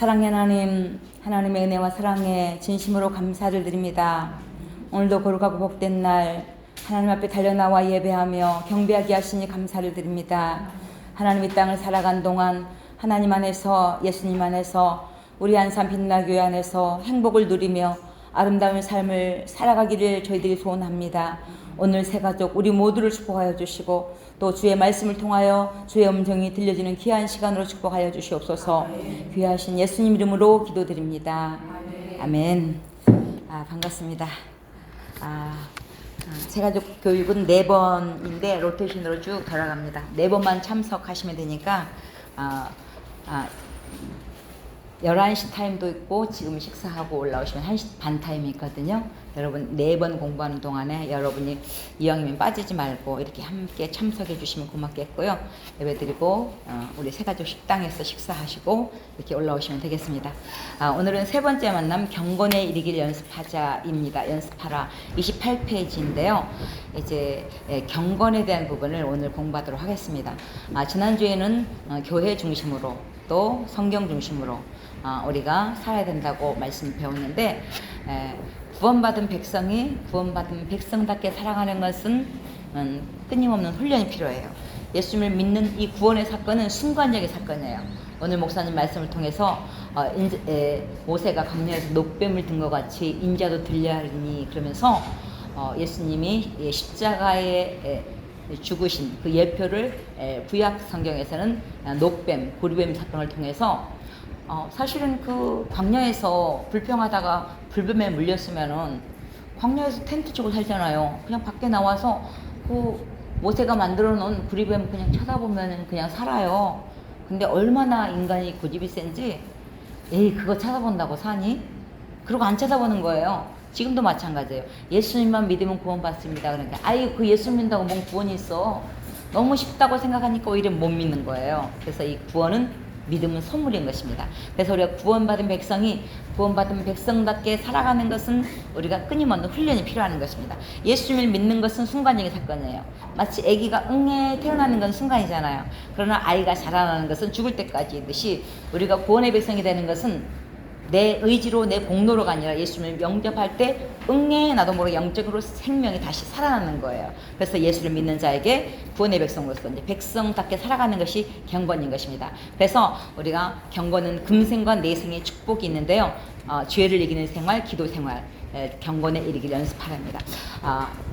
사랑의 하나님, 하나님의 은혜와 사랑에 진심으로 감사를 드립니다. 오늘도 거룩하고 복된 날 하나님 앞에 달려나와 예배하며 경배하게 하시니 감사를 드립니다. 하나님 이 땅을 살아간 동안 하나님 안에서, 예수님 안에서, 우리 안산 빛나교회 안에서 행복을 누리며 아름다운 삶을 살아가기를 저희들이 소원합니다. 오늘 새가족 우리 모두를 축복하여 주시고 또 주의 말씀을 통하여 주의 음성이 들려지는 귀한 시간으로 축복하여 주시옵소서. 귀하신 예수님 이름으로 기도드립니다. 아멘. 반갑습니다. 새가족 교육은 4번인데 로테이션으로 쭉 돌아갑니다. 4번만 참석하시면 되니까 11시 타임도 있고 지금 식사하고 올라오시면 1시 반 타임이 있거든요. 여러분 4번 공부하는 동안에 여러분이 이왕이면 빠지지 말고 이렇게 함께 참석해 주시면 고맙겠고요. 예배드리고 우리 새가족 식당에서 식사하시고 이렇게 올라오시면 되겠습니다. 오늘은 세 번째 만남 경건에 이르기를 연습하자입니다. 연습하라 28페이지인데요. 이제 경건에 대한 부분을 오늘 공부하도록 하겠습니다. 지난주에는 교회 중심으로 또 성경 중심으로 우리가 살아야 된다고 말씀 배웠는데 구원받은 백성답게 살아가는 것은 끊임없는 훈련이 필요해요. 예수님을 믿는 이 구원의 사건은 순간적인 사건이에요. 오늘 목사님 말씀을 통해서 모세가 광야에서 녹뱀을 든 것 같이 인자도 들려야 하니 그러면서 예수님이 십자가에 죽으신 그 예표를 구약 성경에서는 녹뱀, 고리뱀 사건을 통해서 사실은 그 광야에서 불평하다가 불뱀에 물렸으면은 광야에서 텐트 치고 살잖아요. 그냥 밖에 나와서 그 모세가 만들어 놓은 구리뱀 그냥 쳐다보면 그냥 살아요. 근데 얼마나 인간이 고집이 센지 그거 쳐다본다고 사니? 그러고 안 쳐다보는 거예요. 지금도 마찬가지예요. 예수님만 믿으면 구원받습니다. 그러니까 그 예수 믿는다고 뭔 구원이 있어. 너무 쉽다고 생각하니까 오히려 못 믿는 거예요. 그래서 이 구원은 믿음은 선물인 것입니다. 그래서 우리가 구원받은 백성답게 살아가는 것은 우리가 끊임없는 훈련이 필요한 것입니다. 예수님을 믿는 것은 순간적인 사건이에요. 마치 아기가 응애 태어나는 건 순간이잖아요. 그러나 아이가 자라나는 것은 죽을 때까지이듯이 우리가 구원의 백성이 되는 것은 내 의지로 내 공로로가 아니라 예수님을 영접할 때 응애 나도 모르게 영적으로 생명이 다시 살아나는 거예요. 그래서 예수를 믿는 자에게 구원의 백성으로서 이제 백성답게 살아가는 것이 경건인 것입니다. 그래서 우리가 경건은 금생과 내생의 축복이 있는데요. 죄를 이기는 생활, 기도 생활, 경건에 이르기를 연습하랍니다.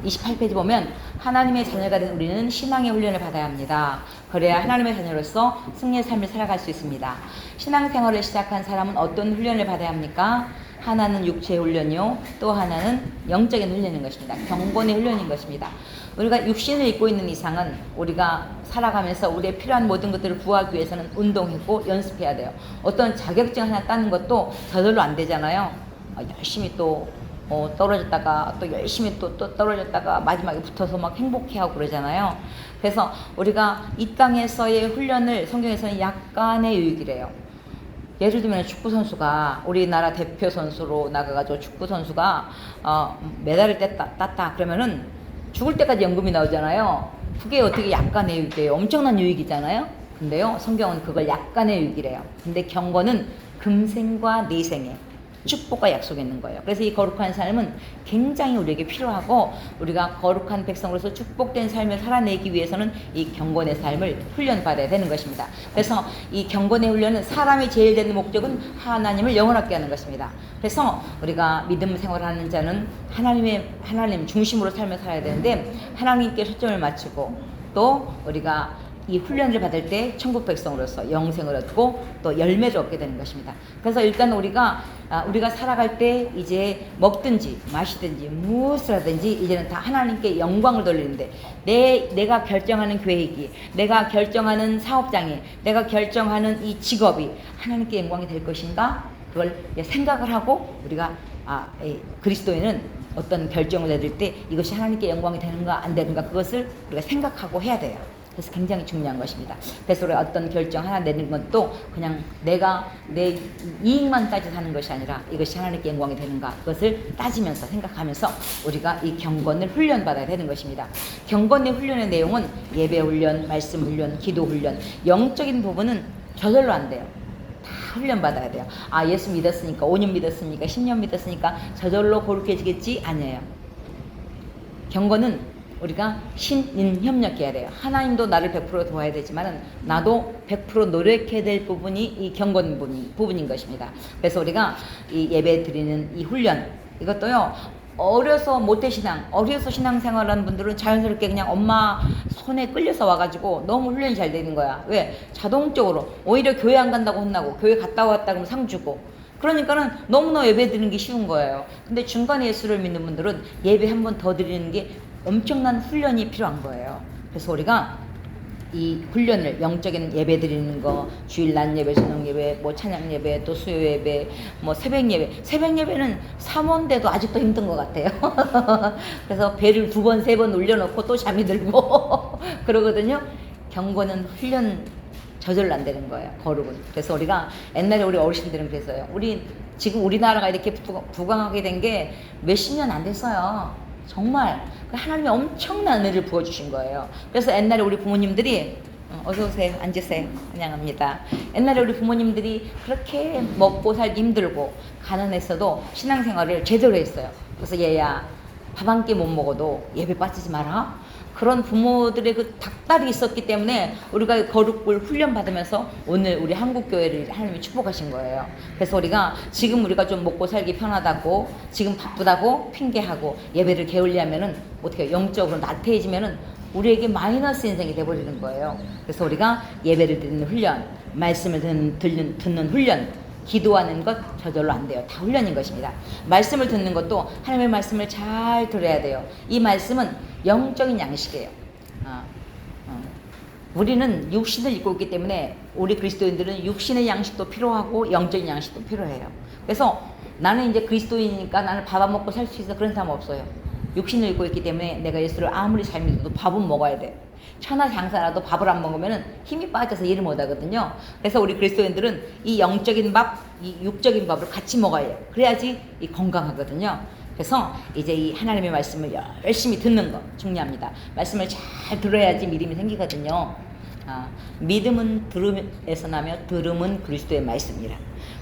28페이지 보면 하나님의 자녀가 된 우리는 신앙의 훈련을 받아야 합니다. 그래야 하나님의 자녀로서 승리의 삶을 살아갈 수 있습니다. 신앙생활을 시작한 사람은 어떤 훈련을 받아야 합니까? 하나는 육체의 훈련이요, 또 하나는 영적인 훈련인 것입니다. 경건의 훈련인 것입니다. 우리가 육신을 입고 있는 이상은 우리가 살아가면서 우리의 필요한 모든 것들을 구하기 위해서는 운동하고 연습해야 돼요. 어떤 자격증 하나 따는 것도 저절로 안 되잖아요. 열심히 또 떨어졌다가 또 열심히 또 떨어졌다가 마지막에 붙어서 막 행복해하고 그러잖아요. 그래서 우리가 이 땅에서의 훈련을 성경에서는 약간의 유익이래요. 예를 들면 축구 선수가 우리나라 대표 선수로 나가가지고 축구 선수가 메달을 땄다 그러면은 죽을 때까지 연금이 나오잖아요. 그게 어떻게 약간의 유익이에요? 엄청난 유익이잖아요. 근데요, 성경은 그걸 약간의 유익이래요. 근데 경건은 금생과 내생의 축복과 약속이 있는 거예요. 그래서 이 거룩한 삶은 굉장히 우리에게 필요하고 우리가 거룩한 백성으로서 축복된 삶을 살아내기 위해서는 이 경건의 삶을 훈련받아야 되는 것입니다. 그래서 이 경건의 훈련은 사람이 제일 되는 목적은 하나님을 영원하게 하는 것입니다. 그래서 우리가 믿음 생활하는 자는 하나님 중심으로 삶을 살아야 되는데 하나님께 초점을 맞추고 또 우리가 이 훈련을 받을 때 천국 백성으로서 영생을 얻고 또 열매를 얻게 되는 것입니다. 그래서 일단 우리가 살아갈 때 이제 먹든지 마시든지 무엇을 하든지 이제는 다 하나님께 영광을 돌리는데 내가 결정하는 계획이, 내가 결정하는 사업장이, 내가 결정하는 이 직업이 하나님께 영광이 될 것인가? 그걸 생각을 하고 우리가 그리스도인은 어떤 결정을 내릴 때 이것이 하나님께 영광이 되는가 안 되는가 그것을 우리가 생각하고 해야 돼요. 그래서 굉장히 중요한 것입니다. 그래서 우리가 어떤 결정 하나 내는 것도 그냥 내가 내 이익만 따져 사는 것이 아니라 이것이 하나님께 영광이 되는가 그것을 따지면서 생각하면서 우리가 이 경건을 훈련받아야 되는 것입니다. 경건의 훈련의 내용은 예배 훈련, 말씀 훈련, 기도 훈련, 영적인 부분은 저절로 안 돼요. 다 훈련받아야 돼요. 아, 예수 믿었으니까, 5년 믿었으니까, 10년 믿었으니까 저절로 거룩해지겠지? 아니에요. 경건은 우리가 신인협력해야 돼요. 하나님도 나를 100% 도와야 되지만 나도 100% 노력해야 될 부분이 이 경건 부분인 것입니다. 그래서 우리가 이 예배 드리는 이 훈련, 이것도요, 어려서 모태신앙, 어려서 신앙생활하는 분들은 자연스럽게 그냥 엄마 손에 끌려서 와가지고 너무 훈련이 잘 되는 거야. 왜? 자동적으로. 오히려 교회 안 간다고 혼나고, 교회 갔다 왔다 그러면 상 주고. 그러니까는 너무나 예배 드리는 게 쉬운 거예요. 근데 중간에 예수를 믿는 분들은 예배 한 번 더 드리는 게 엄청난 훈련이 필요한 거예요. 그래서 우리가 이 훈련을, 영적인 예배 드리는 거, 주일 낮 예배, 저녁 예배, 뭐 찬양 예배, 또 수요 예배, 뭐 새벽 예배. 새벽 예배는 사모인데도 아직도 힘든 것 같아요. 그래서 배를 2번, 3번 올려놓고 또 잠이 들고 그러거든요. 경건은 훈련 저절로 안 되는 거예요. 거룩은. 그래서 우리가 옛날에 우리 어르신들은 그랬어요. 지금 우리나라가 이렇게 부강하게 된 게 몇십 년 안 됐어요. 정말 하나님이 엄청난 은혜를 부어주신 거예요. 그래서 옛날에 우리 부모님들이 어서오세요, 앉으세요, 환영합니다. 옛날에 우리 부모님들이 그렇게 먹고 살기 힘들고 가난했어도 신앙생활을 제대로 했어요. 그래서 얘야, 밥 한 끼 못 먹어도 예배 빠지지 마라. 그런 부모들의 그 닥달이 있었기 때문에 우리가 거룩을 훈련받으면서 오늘 우리 한국교회를 하나님이 축복하신 거예요. 그래서 지금 우리가 좀 먹고 살기 편하다고, 지금 바쁘다고 핑계하고 예배를 게을리하면은 어떻게 영적으로 나태해지면은 우리에게 마이너스 인생이 돼버리는 거예요. 그래서 우리가 예배를 드리는 훈련, 말씀을 듣는 훈련, 기도하는 것 저절로 안 돼요. 다 훈련인 것입니다. 말씀을 듣는 것도 하나님의 말씀을 잘 들어야 돼요. 이 말씀은 영적인 양식이에요. 우리는 육신을 입고 있기 때문에 우리 그리스도인들은 육신의 양식도 필요하고 영적인 양식도 필요해요. 그래서 나는 이제 그리스도인이니까 나는 밥 안 먹고 살 수 있어, 그런 사람 없어요. 육신을 입고 있기 때문에 내가 예수를 아무리 잘 믿어도 밥은 먹어야 돼. 천하장사라도 밥을 안 먹으면 힘이 빠져서 일을 못 하거든요. 그래서 우리 그리스도인들은 이 영적인 밥, 이 육적인 밥을 같이 먹어야 해요. 그래야지 건강하거든요. 그래서 이제 이 하나님의 말씀을 열심히 듣는 거 중요합니다. 말씀을 잘 들어야지 믿음이 생기거든요. 믿음은 들음에서 나며 들음은 그리스도의 말씀이라.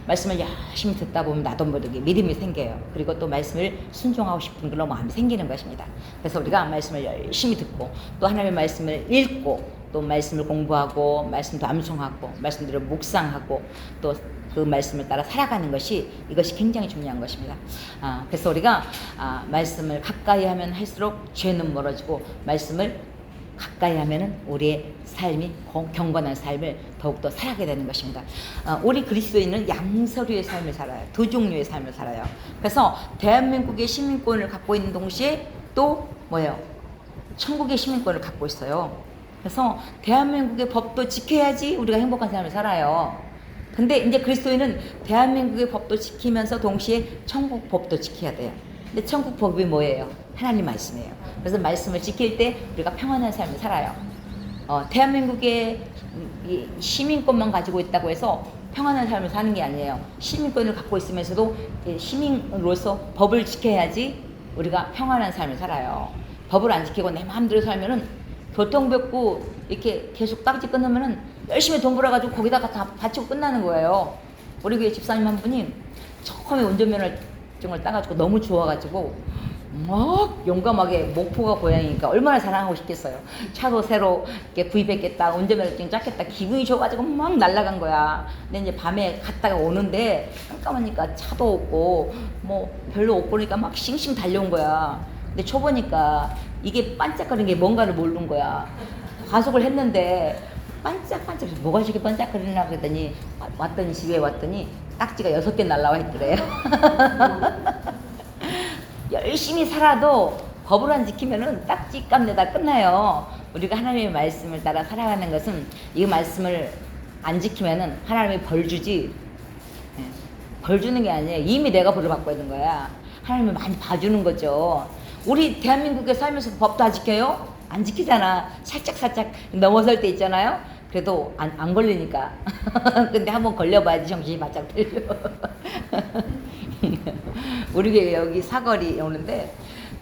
말씀을 열심히 듣다 보면 나도 모르게 믿음이 생겨요. 그리고 또 말씀을 순종하고 싶은 그런 마음이 생기는 것입니다. 그래서 우리가 말씀을 열심히 듣고 또 하나님의 말씀을 읽고 또 말씀을 공부하고 말씀도 암송하고 말씀대로 묵상하고 또 그 말씀을 따라 살아가는 이것이 굉장히 중요한 것입니다. 그래서 우리가 말씀을 가까이 하면 할수록 죄는 멀어지고 말씀을 가까이 하면은 우리의 삶이 경건한 삶을 더욱더 살아가게 되는 것입니다. 우리 그리스도인은 양서류의 삶을 살아요. 두 종류의 삶을 살아요. 그래서 대한민국의 시민권을 갖고 있는 동시에 또 뭐예요? 천국의 시민권을 갖고 있어요. 그래서 대한민국의 법도 지켜야지 우리가 행복한 삶을 살아요. 근데 이제 그리스도인은 대한민국의 법도 지키면서 동시에 천국 법도 지켜야 돼요. 근데 천국 법이 뭐예요? 하나님 말씀이에요. 그래서 말씀을 지킬 때 우리가 평안한 삶을 살아요. 대한민국의 시민권만 가지고 있다고 해서 평안한 삶을 사는 게 아니에요. 시민권을 갖고 있으면서도 시민으로서 법을 지켜야지 우리가 평안한 삶을 살아요. 법을 안 지키고 내 마음대로 살면은 교통벽구 이렇게 계속 딱지 끊으면은 열심히 돈 벌어가지고 거기다가 다 바치고 끝나는 거예요. 우리 교회 집사님 한 분이 처음에 운전면허증을 따가지고 너무 좋아가지고 막 용감하게, 목포가 고향이니까 얼마나 자랑하고 싶겠어요. 차도 새로 이렇게 구입했겠다, 운전면허증 짰겠다, 기분이 좋아가지고 막 날아간 거야. 근데 이제 밤에 갔다가 오는데 깜깜하니까 차도 없고 뭐 별로 없고 그러니까 막 싱싱 달려온 거야. 근데 초보니까 이게 반짝거리는 게 뭔가를 모르는 거야. 과속을 했는데 반짝반짝 뭐가 저렇게 반짝거리나 그랬더니 왔더니 집에 왔더니 딱지가 6개 날라와 있더래요. 열심히 살아도 법을 안 지키면은 딱지 값내다 끝나요. 우리가 하나님의 말씀을 따라 살아가는 것은 이 말씀을 안 지키면은 하나님이 벌 주지, 벌 주는 게 아니에요. 이미 내가 벌을 받고 있는 거야. 하나님이 많이 봐주는 거죠. 우리 대한민국에 살면서 법도 안 지켜요? 안 지키잖아. 살짝 넘어설 때 있잖아요. 그래도 안 걸리니까. 근데 한번 걸려봐야지 정신이 바짝 들려. 우리 교회 여기 사거리 오는데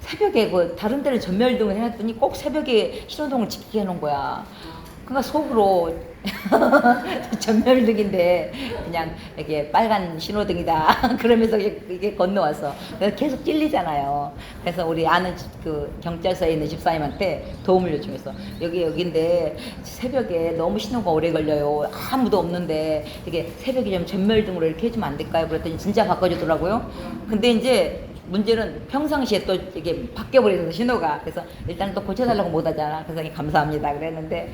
새벽에 다른 데는 전멸등을 해놨더니 꼭 새벽에 신호등을 지키게 해놓은 거야. 그러니까 속으로 전멸등인데 그냥 이게 빨간 신호등이다 그러면서 이게 건너와서 그래서 계속 찔리잖아요. 그래서 우리 아는 그 경찰서에 있는 집사님한테 도움을 요청해서 여기인데 새벽에 너무 신호가 오래 걸려요. 아무도 없는데 이게 새벽에 좀 전멸등으로 이렇게 해주면 안 될까요? 그랬더니 진짜 바꿔주더라고요. 근데 이제 문제는 평상시에 또 이게 바뀌어버려서 신호가. 그래서 일단 또 고쳐달라고 못하잖아. 그래서 감사합니다 그랬는데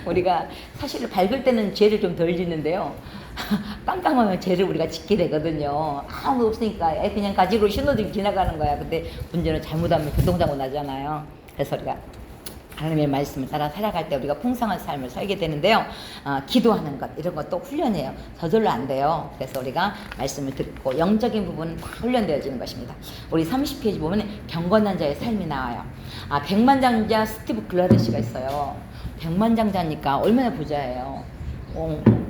우리가 사실 밝을 때는 죄를 좀 덜 짓는데요. 깜깜하면 죄를 우리가 짓게 되거든요. 아무도 없으니까 그냥 가지고 신호등 지나가는 거야. 근데 문제는 잘못하면 교통사고 나잖아요. 그래서 우리가 하나님의 말씀을 따라 살아갈 때 우리가 풍성한 삶을 살게 되는데요. 기도하는 것 이런 것도 훈련이에요. 저절로 안 돼요. 그래서 우리가 말씀을 듣고 영적인 부분은 다 훈련되어지는 것입니다. 우리 30페이지 보면 경건한 자의 삶이 나와요. 백만장자 스티브 글라드시가 있어요. 백만장자니까 얼마나 부자예요.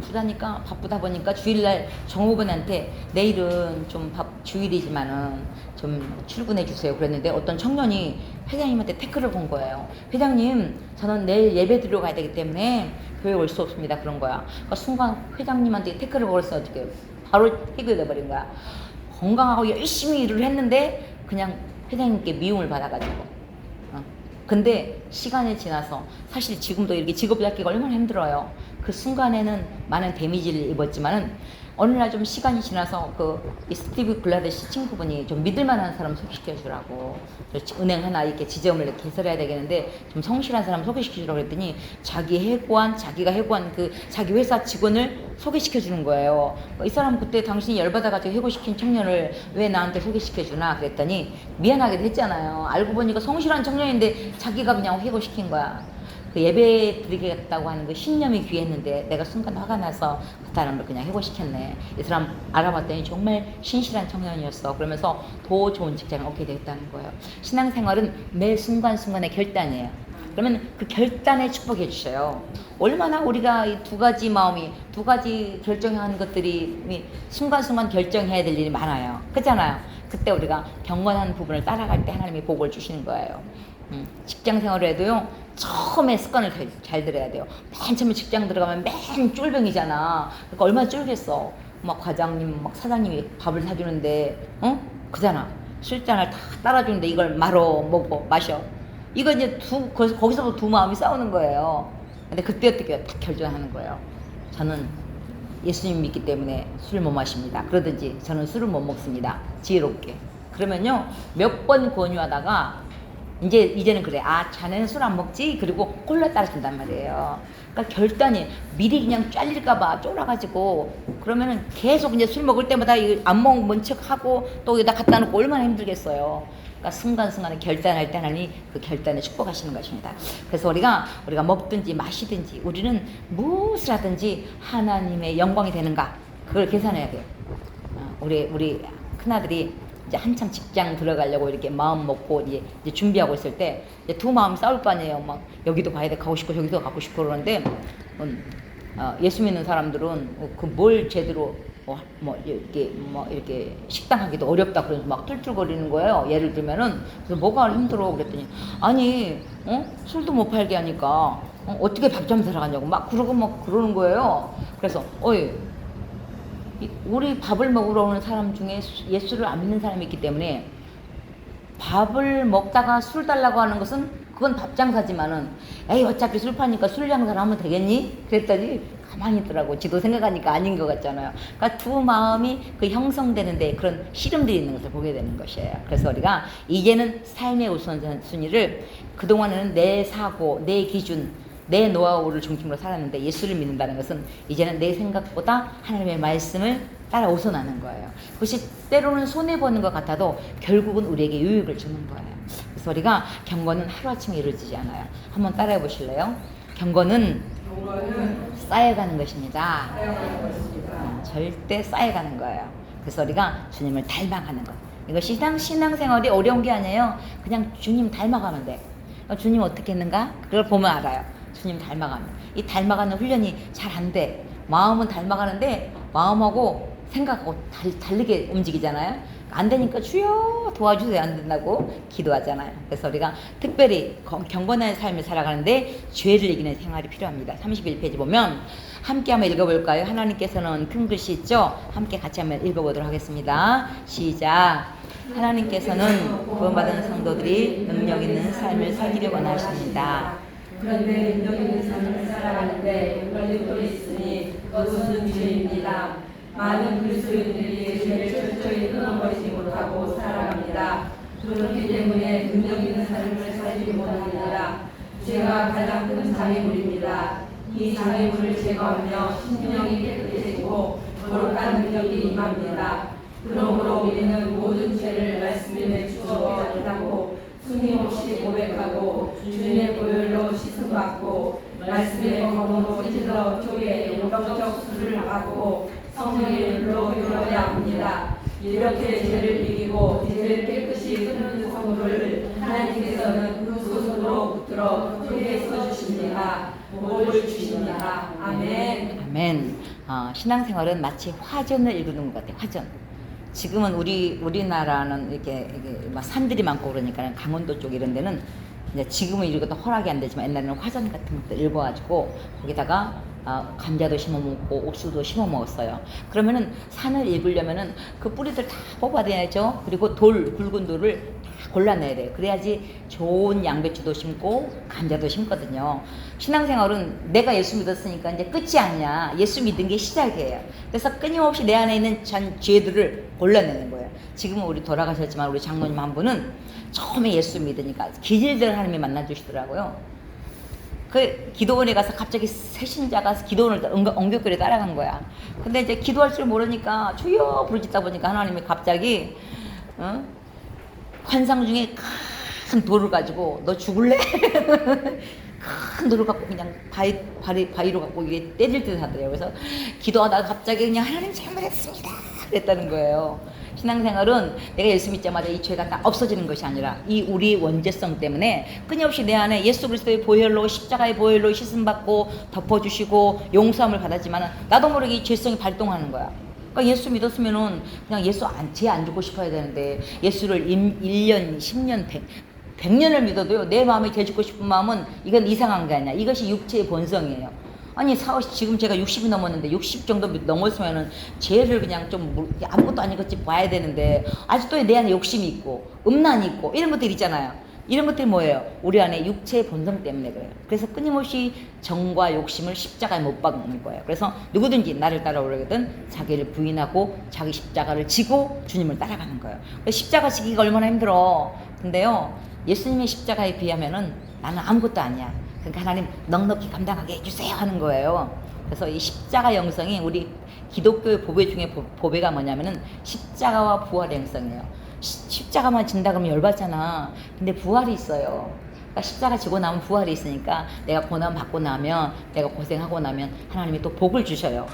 부자니까 바쁘다 보니까 주일날 정호분한테 내일은 좀 주일이지만은 좀 출근해 주세요 그랬는데 어떤 청년이 회장님한테 태클을 건 거예요. 회장님 저는 내일 예배 드리러 가야 되기 때문에 교회 올 수 없습니다 그런 거야. 그러니까 순간 회장님한테 태클을 걸었어. 어떻게 바로 해결돼 버린 거야. 건강하고 열심히 일을 했는데 그냥 회장님께 미움을 받아가지고. 근데 시간이 지나서 사실 지금도 이렇게 직업 잡기가 얼마나 힘들어요. 그 순간에는 많은 데미지를 입었지만은 어느 날 좀 시간이 지나서 이 스티브 글라드시 친구분이 좀 믿을만한 사람 소개시켜 주라고 은행 하나 이렇게 지점을 이렇게 개설해야 되겠는데 좀 성실한 사람 소개시켜 주라고 그랬더니 자기가 해고한 그 자기 회사 직원을 소개시켜 주는 거예요. 이 사람 그때 당신이 열받아가지고 해고시킨 청년을 왜 나한테 소개시켜 주나 그랬더니 미안하게도 했잖아요. 알고 보니까 성실한 청년인데 자기가 그냥 해고시킨 거야. 그 예배 드리겠다고 하는 그 신념이 귀했는데 내가 순간 화가 나서 그 사람을 그냥 해고시켰네. 이 사람 알아봤더니 정말 신실한 청년이었어. 그러면서 더 좋은 직장을 얻게 되었다는 거예요. 신앙생활은 매 순간순간의 결단이에요. 그러면 그 결단에 축복해 주셔요. 얼마나 우리가 이 두 가지 마음이 두 가지 결정하는 것들이 순간순간 결정해야 될 일이 많아요. 그렇잖아요. 그때 우리가 경건한 부분을 따라갈 때 하나님이 복을 주시는 거예요. 직장 생활을 해도요. 처음에 습관을 잘 들여야 돼요. 맨 처음에 직장 들어가면 맨 쫄병이잖아. 그러니까 얼마나 쫄겠어. 막 과장님, 막 사장님이 밥을 사주는데, 그잖아. 술잔을 다 따라주는데 이걸 말어, 먹어, 마셔. 이거 이제 거기서도 두 마음이 싸우는 거예요. 근데 그때 어떻게 딱 결정하는 거예요. 저는 예수님 믿기 때문에 술을 못 마십니다. 그러든지 저는 술을 못 먹습니다. 지혜롭게. 그러면요, 몇 번 권유하다가 이제는 그래. 자네는 술 안 먹지? 그리고 콜라 따라준단 말이에요. 그러니까 결단이 미리 그냥 잘릴까봐 쫄아가지고 그러면은 계속 이제 술 먹을 때마다 안 먹은 척 하고 또 여기다 갖다 놓고 얼마나 힘들겠어요. 그러니까 순간순간에 결단할 때 하나님이 그 결단에 축복하시는 것입니다. 그래서 우리가 먹든지 마시든지 우리는 무엇을 하든지 하나님의 영광이 되는가 그걸 계산해야 돼요. 우리 큰아들이 이제 한참 직장 들어가려고 이렇게 마음 먹고 이제 준비하고 있을 때 이제 두 마음이 싸울 거 아니에요. 막 여기도 가야 돼, 가고 싶고 저기도 가고 싶고 그러는데 예수 믿는 사람들은 그 뭘 제대로 이렇게 식당 하기도 어렵다 그러면서 막 툴툴거리는 거예요. 예를 들면은 그래서 뭐가 힘들어 그랬더니 아니 술도 못 팔게 하니까 어떻게 밥 좀 사러 가냐고 막 그러고 막 그러는 거예요. 그래서 우리 밥을 먹으러 오는 사람 중에 예수를 안 믿는 사람이 있기 때문에 밥을 먹다가 술 달라고 하는 것은 그건 밥 장사지만은 어차피 술 파니까 술 장사를 하면 되겠니? 그랬더니 가만히 있더라고. 지도 생각하니까 아닌 것 같잖아요. 그러니까 두 마음이 형성되는데 그런 씨름들이 있는 것을 보게 되는 것이에요. 그래서 우리가 이제는 삶의 우선순위를 그동안에는 내 사고, 내 기준, 내 노하우를 중심으로 살았는데 예수를 믿는다는 것은 이제는 내 생각보다 하나님의 말씀을 따라 우선하는 거예요. 그것이 때로는 손해보는 것 같아도 결국은 우리에게 유익을 주는 거예요. 그래서 우리가 경건은 하루아침에 이루어지지 않아요. 한번 따라해 보실래요? 경건은 쌓여가는 것입니다. 절대 쌓여가는 거예요. 그래서 우리가 주님을 닮아가는 것. 이거 신앙생활이 어려운 게 아니에요. 그냥 주님 닮아가면 돼. 주님 어떻게 했는가? 그걸 보면 알아요. 주님 닮아가는. 이 닮아가는 훈련이 잘 안 돼. 마음은 닮아가는데 마음하고 생각하고 다르게 움직이잖아요. 안 되니까 주여 도와주세요 안 된다고 기도하잖아요. 그래서 우리가 특별히 경건한 삶을 살아가는데 죄를 이기는 생활이 필요합니다. 31페이지 보면 함께 한번 읽어볼까요? 하나님께서는 큰 글씨 있죠? 함께 같이 한번 읽어보도록 하겠습니다. 시작. 하나님께서는 구원받은 성도들이 능력 있는 삶을 살기를 원하십니다. 그런데 능력 있는 삶을 살아가는데 걸림돌이 있으니 그것은 죄입니다. 많은 그리스도인들이 죄를 철저히 끊어버리지 못하고 살아갑니다. 그렇기 때문에 능력 있는 삶을 살지 못합니다. 죄가 가장 큰 장애물입니다. 이 장애물을 제거하며 신령이 깨끗해지고 거룩한 능력이 임합니다. 그러므로 우리는 모든 죄를 말씀에 주저하지 않고 숨김없이 고백하고 주님의 보혈로 씻음받고 말씀의 검으로 찔러 교회의 영적적 수를 받고 성령의 불로 이루어야 합니다. 이렇게 죄를 이기고 죄를 깨끗이 끊는 성도를 하나님께서는 그 손으로 붙들어 크게 써주십니다. 복을 주십니다. 아멘. 아멘. 신앙생활은 마치 화전을 읽는 것 같아요. 화전. 지금은 우리나라는 이렇게 막 산들이 많고 그러니까 강원도 쪽 이런 데는 이제 지금은 이렇게 허락이 안 되지만 옛날에는 화전 같은 것도 읽어가지고 거기다가 감자도 심어 먹고 옥수도 심어 먹었어요. 그러면은 산을 읽으려면은 그 뿌리들 다 뽑아내야죠. 그리고 굵은 돌을 다 골라내야 돼요. 그래야지 좋은 양배추도 심고 감자도 심거든요. 신앙생활은 내가 예수 믿었으니까 이제 끝이 아니야. 예수 믿은 게 시작이에요. 그래서 끊임없이 내 안에 있는 전 죄들을 골라내는 거예요. 지금은 우리 돌아가셨지만 우리 장로님 한 분은 처음에 예수 믿으니까 기질들 하나님이 만나주시더라고요. 그 기도원에 가서 갑자기 새 신자가 기도원을 엉겹결에 따라간 거야. 근데 이제 기도할 줄 모르니까 주여 부르짖다 보니까 하나님이 갑자기 환상 중에 큰 돌을 가지고 너 죽을래? 큰 돌을 갖고 그냥 바위로 갖고 이게 때릴 듯 하더래요. 그래서 기도하다가 갑자기 그냥 하나님 잘못했습니다 그랬다는 거예요. 신앙생활은 내가 예수 믿자마자 이 죄가 다 없어지는 것이 아니라 이 우리 원죄성 때문에 끊임없이 내 안에 예수 그리스도의 보혈로 십자가의 보혈로 씻음받고 덮어주시고 용서함을 받았지만 나도 모르게 이 죄성이 발동하는 거야. 그러니까 예수 믿었으면은 그냥 죄 안 죽고 싶어야 되는데 예수를 1년, 10년, 100년을 믿어도요 내 마음에 죄 죽고 싶은 마음은 이건 이상한 게 아니야. 이것이 육체의 본성이에요. 아니 지금 제가 60이 넘었는데 60 정도 넘었으면은 죄를 그냥 좀 아무것도 아니겠지 봐야 되는데 아직도 내 안에 욕심이 있고 음란이 있고 이런 것들 있잖아요. 이런 것들이 뭐예요? 우리 안에 육체의 본성 때문에 그래요. 그래서 끊임없이 정과 욕심을 십자가에 못 박는 거예요. 그래서 누구든지 나를 따라오려거든 자기를 부인하고 자기 십자가를 지고 주님을 따라가는 거예요. 십자가 지기가 얼마나 힘들어. 근데요 예수님의 십자가에 비하면은 나는 아무것도 아니야. 그러니까 하나님 넉넉히 감당하게 해주세요 하는 거예요. 그래서 이 십자가 영성이 우리 기독교의 보배 중에 보배가 뭐냐면은 십자가와 부활의 영성이에요. 십자가만 진다 그러면 열받잖아. 근데 부활이 있어요. 그러니까 십자가 지고 나면 부활이 있으니까 내가 고난 받고 나면 내가 고생하고 나면 하나님이 또 복을 주셔요.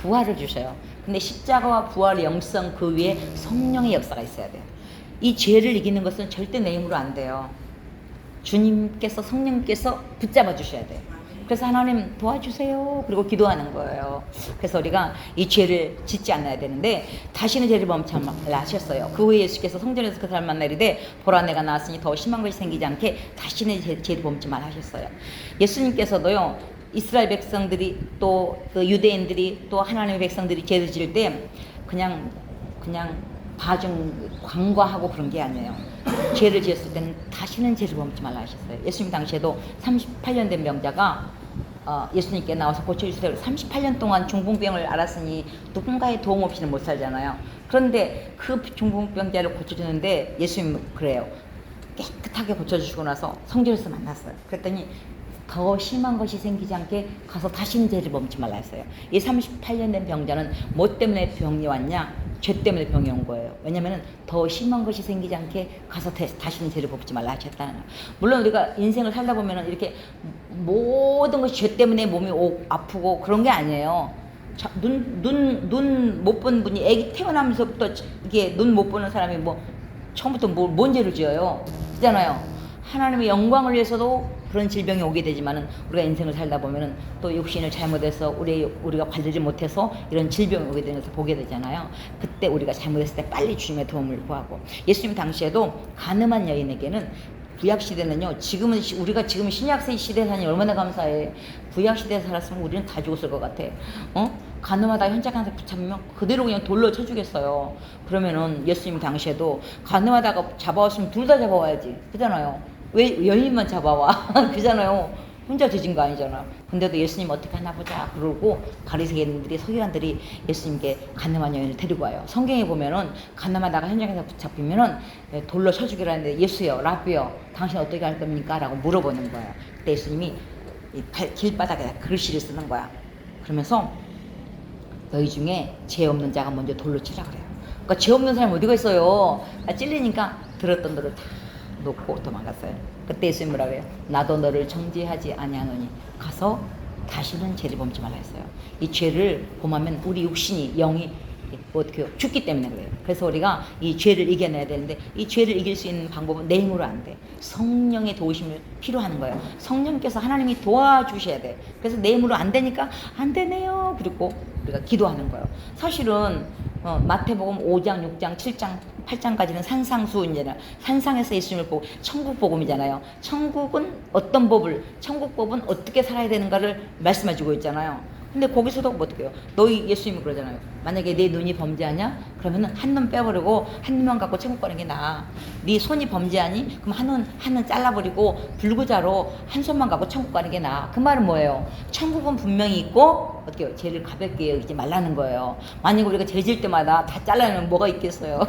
부활을 주셔요. 근데 십자가와 부활의 영성 그 위에 성령의 역사가 있어야 돼요. 이 죄를 이기는 것은 절대 내 힘으로 안 돼요. 주님께서 성령께서 붙잡아 주셔야 돼요. 그래서 하나님 도와주세요. 그리고 기도하는 거예요. 그래서 우리가 이 죄를 짓지 않아야 되는데 다시는 죄를 범치 말라 하셨어요. 그 후에 예수께서 성전에서 그 사람 만나 이르되 보라 내가 나왔으니 더 심한 것이 생기지 않게 다시는 죄를 범치 말라 하셨어요. 예수님께서도요 이스라엘 백성들이 또 그 유대인들이 또 하나님의 백성들이 죄를 지을 때 그냥 관과하고 그런 게 아니에요. 죄를 지었을 때는 다시는 죄를 범치 말라 하셨어요. 예수님 당시에도 38년 된 병자가 예수님께 나와서 고쳐주세요. 38년 동안 중풍병을 앓았으니 누군가의 도움 없이는 못 살잖아요. 그런데 그 중풍병자를 고쳐주는데 예수님 그래요. 깨끗하게 고쳐주시고 나서 성전에서 만났어요. 그랬더니 더 심한 것이 생기지 않게 가서 다시는 죄를 범치 말라 했어요. 이 38년 된 병자는 뭐 때문에 병이 왔냐? 죄 때문에 병이 온 거예요. 왜냐면은 더 심한 것이 생기지 않게 가서 다시는 죄를 범치 말라 하셨다는 거예요. 물론 우리가 인생을 살다 보면은 이렇게 모든 것이 죄 때문에 몸이 아프고 그런 게 아니에요. 눈 못 본 분이 애기 태어나면서부터 이게 눈 못 보는 사람이 뭐 처음부터 뭔 죄를 지어요? 있잖아요. 하나님의 영광을 위해서도 그런 질병이 오게 되지만은 우리가 인생을 살다 보면은 또 육신을 잘못해서 우리가 관리를 못해서 이런 질병이 오게 되는 것을 보게 되잖아요. 그때 우리가 잘못했을 때 빨리 주님의 도움을 구하고, 예수님 당시에도 가늠한 여인에게는, 구약 시대는요, 우리가 지금 신약 시대에 사니 얼마나 감사해. 구약 시대에 살았으면 우리는 다 죽었을 것 같아. 가늠하다 현장에서 붙잡으면 그대로 그냥 돌로 쳐주겠어요. 그러면은 예수님 당시에도 가늠하다가 잡아왔으면 둘 다 잡아와야지, 그잖아요. 왜 여인만 잡아와? 그잖아요. 혼자 뒤진 거 아니잖아. 근데도 예수님 어떻게 하나 보자 그러고 바리새인들이, 서기관들이 예수님께 가늠한 여인을 데리고 와요. 성경에 보면은 가늠하다가 현장에서 붙잡히면은 돌로 쳐주기로 하는데, 예수여, 라비여, 당신 어떻게 할 겁니까? 라고 물어보는 거예요. 그때 예수님이 길바닥에 글씨를 쓰는 거야. 그러면서 너희 중에 죄 없는 자가 먼저 돌로 치라 그래요. 그러니까 죄 없는 사람이 어디가 있어요? 찔리니까 들었던 돌을 다 놓고 도망갔어요. 그때 예수님 뭐라고 해요? 나도 너를 정죄하지 아니하노니 가서 다시는 죄를 범치 말라 했어요. 이 죄를 범하면 우리 육신이, 영이 어떻게 해요? 죽기 때문에 그래요. 그래서 우리가 이 죄를 이겨내야 되는데, 이 죄를 이길 수 있는 방법은 내 힘으로 안 돼. 성령의 도우심이 필요한 거예요. 성령께서 하나님이 도와주셔야 돼. 그래서 내 힘으로 안 되니까 안 되네요. 그리고 우리가 기도하는 거예요. 사실은 마태복음 5장, 6장, 7장, 8장까지는 산상수훈이잖아요. 산상에서 예수님을 보고 천국 복음이잖아요. 천국은 어떤 천국 법은 어떻게 살아야 되는가를 말씀해주고 있잖아요. 근데 거기서도 뭐 어떻게 해요? 너희 예수님이 그러잖아요. 만약에 내 눈이 범죄하냐? 그러면은 한 눈 빼버리고 한 눈만 갖고 천국 가는 게 나아. 네 손이 범죄하니? 그럼 한 눈 잘라버리고 불구자로 한 손만 갖고 천국 가는 게 나아. 그 말은 뭐예요? 천국은 분명히 있고 어떻게 해요? 죄를 가볍게 여기지 말라는 거예요. 만약에 우리가 죄 질 때마다 다 잘라내면 뭐가 있겠어요?